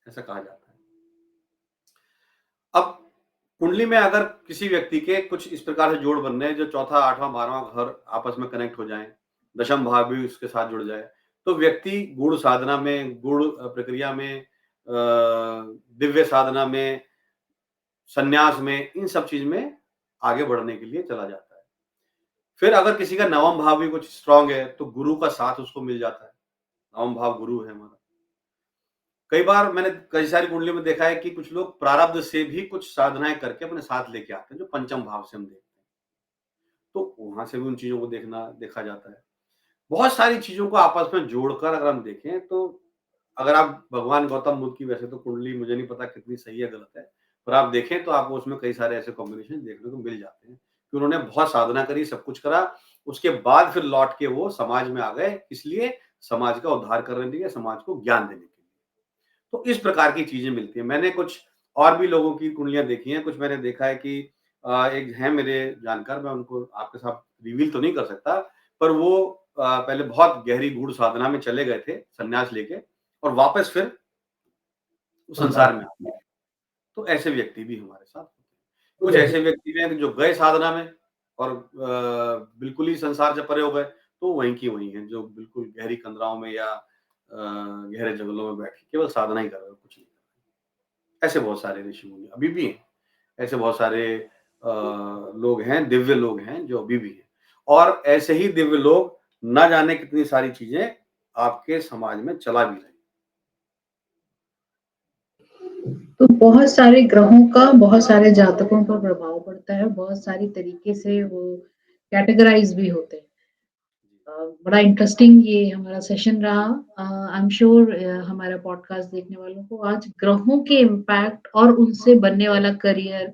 ऐसा कहा जाता है। अब कुंडली में अगर किसी व्यक्ति के कुछ इस प्रकार से जोड़ बन रहे हैं जो चौथा, 8वां, 12वां घर आपस में कनेक्ट हो जाएँ, दशम भाव भी उसके साथ जुड़ जाए, तो व्यक्ति गूढ़ साधना में, गूढ़ प्रक्रिया में दिव्य साधना में, संन्यास में, इन सब चीज़ में आगे बढ़ने के लिए चला जाता है। फिर अगर किसी का नवम भाव भी कुछ स्ट्रॉन्ग है, तो गुरु का साथ उसको मिल जाता है। नवम भाव गुरु है हमारा। कई बार मैंने कई सारी कुंडलियों में देखा है कि कुछ लोग प्रारब्ध से भी कुछ साधनाएँ करके अपने साथ लेके आते हैं, जो पंचम भाव से हम देखते हैं। तो वहाँ से भी उन चीज़ों को देखा जाता है। बहुत सारी चीज़ों को आपस में जोड़कर अगर हम देखें तो अगर आप भगवान गौतम बुद्ध की वैसे तो कुंडली मुझे नहीं पता कितनी सही है, गलत है। पर आप देखें तो आपको उसमें कई सारे ऐसे कॉम्बिनेशन देखने को मिल जाते हैं कि उन्होंने बहुत साधना करी, सब कुछ करा, उसके बाद फिर लौट के वो समाज में आ गए, इसलिए समाज का उद्धार करने के लिए, समाज को ज्ञान देने के लिए। तो इस प्रकार की चीज़ें मिलती हैं। मैंने कुछ और भी लोगों की कुंडलियाँ देखी हैं, कुछ मैंने देखा है कि एक हैं मेरे जानकार, मैं उनको आपके साथ रिवील तो नहीं कर सकता, पर वो पहले बहुत गहरी गूढ़ साधना में चले गए थे, संन्यास लेके और वापस फिर उस संसार में आ गए। तो ऐसे व्यक्ति भी हमारे साथ होते हैं। कुछ ऐसे व्यक्ति भी हैं जो गए साधना में और बिल्कुल ही संसार से परे हो गए, तो वहीं की वहीं हैं, जो बिल्कुल गहरी कंदराओं में या गहरे जंगलों में बैठ के केवल साधना ही कर रहे हो, कुछ नहीं। ऐसे बहुत सारे ऋषि-मुनि अभी भी हैं। ऐसे बहुत सारे लोग हैं, दिव्य लोग हैं, जो अभी भी हैं। और ऐसे ही दिव्य लोग ना जाने कितनी सारी चीज़ें आपके समाज में चला भी रहे हैं। तो बहुत सारे ग्रहों का बहुत सारे जातकों पर प्रभाव पड़ता है, बहुत सारी तरीके से वो कैटेगराइज़ भी होते हैं। बड़ा इंटरेस्टिंग ये हमारा सेशन रहा। आई एम श्योर हमारा पॉडकास्ट देखने वालों को आज ग्रहों के इम्पैक्ट और उनसे बनने वाला करियर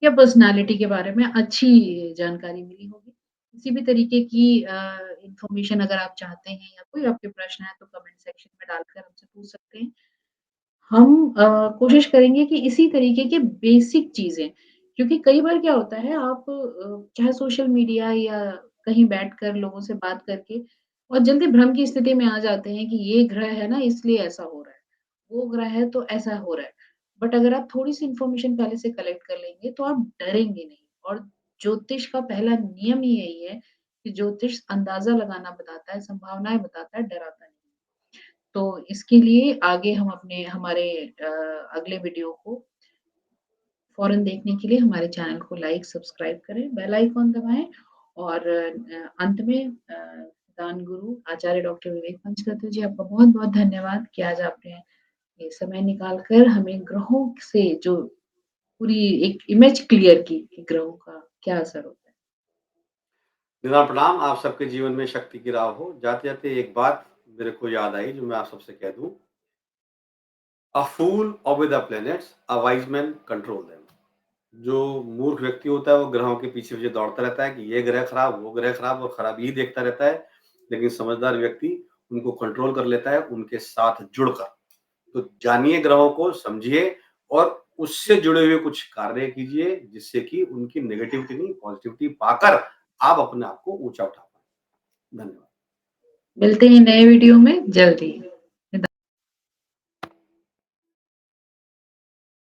या पर्सनैलिटी के बारे में अच्छी जानकारी मिली होगी। किसी भी तरीके की इन्फॉर्मेशन अगर आप चाहते हैं या कोई आपके प्रश्न है तो कमेंट सेक्शन में डालकर हमसे पूछ सकते हैं। हम कोशिश करेंगे कि इसी तरीके के बेसिक चीज़ें क्योंकि कई बार क्या होता है आप चाहे सोशल मीडिया या कहीं बैठकर लोगों से बात करके और जल्दी भ्रम की स्थिति में आ जाते हैं कि ये ग्रह है ना इसलिए ऐसा हो रहा है, वो ग्रह है तो ऐसा हो रहा है। बट अगर आप थोड़ी-सी इन्फॉर्मेशन पहले से कलेक्ट कर लेंगे तो आप डरेंगे नहीं और ज्योतिष का पहला नियम ही यही है कि ज्योतिष अंदाज़ा लगाना बताता है, संभावनाएँ बताता है, डराता नहीं। तो इसके लिए आगे हम अपने हमारे अगले वीडियो को फ़ौरन देखने के लिए हमारे चैनल को लाइक, सब्सक्राइब करें, बेल आइकन दबाएँ और अंत में दान गुरु आचार्य डॉक्टर विवेक पंचतत्व जी आपका बहुत-बहुत धन्यवाद कि आज आपने ये समय निकाल कर हमें ग्रहों से जो पूरी एक इमेज क्लियर की कि ग्रहों का क्या असर होता है। निदान प्रणाम, आप सबके जीवन में शक्ति की राह हो। जाते-जाते एक बात मेरे को याद आई जो मैं आप सबसे कह दूँ, a fool obey the planets, a wise man control them. जो मूर्ख व्यक्ति होता है वो ग्रहों के पीछे-पीछे दौड़ता रहता है कि ये ग्रह खराब, वो ग्रह खराब और खराबी ही देखता रहता है। लेकिन समझदार व्यक्ति उनको कंट्रोल कर लेता है उनके साथ जुड़कर। तो जानिए ग्रहों को, समझिए और उससे जुड़े हुए कुछ कार्य कीजिए जिससे कि उनकी नेगेटिविटी नहीं पॉजिटिविटी पाकर आप अपने आप को ऊँचा उठा पाएँ। धन्यवाद। मिलते हैं नए वीडियो में जल्द ही।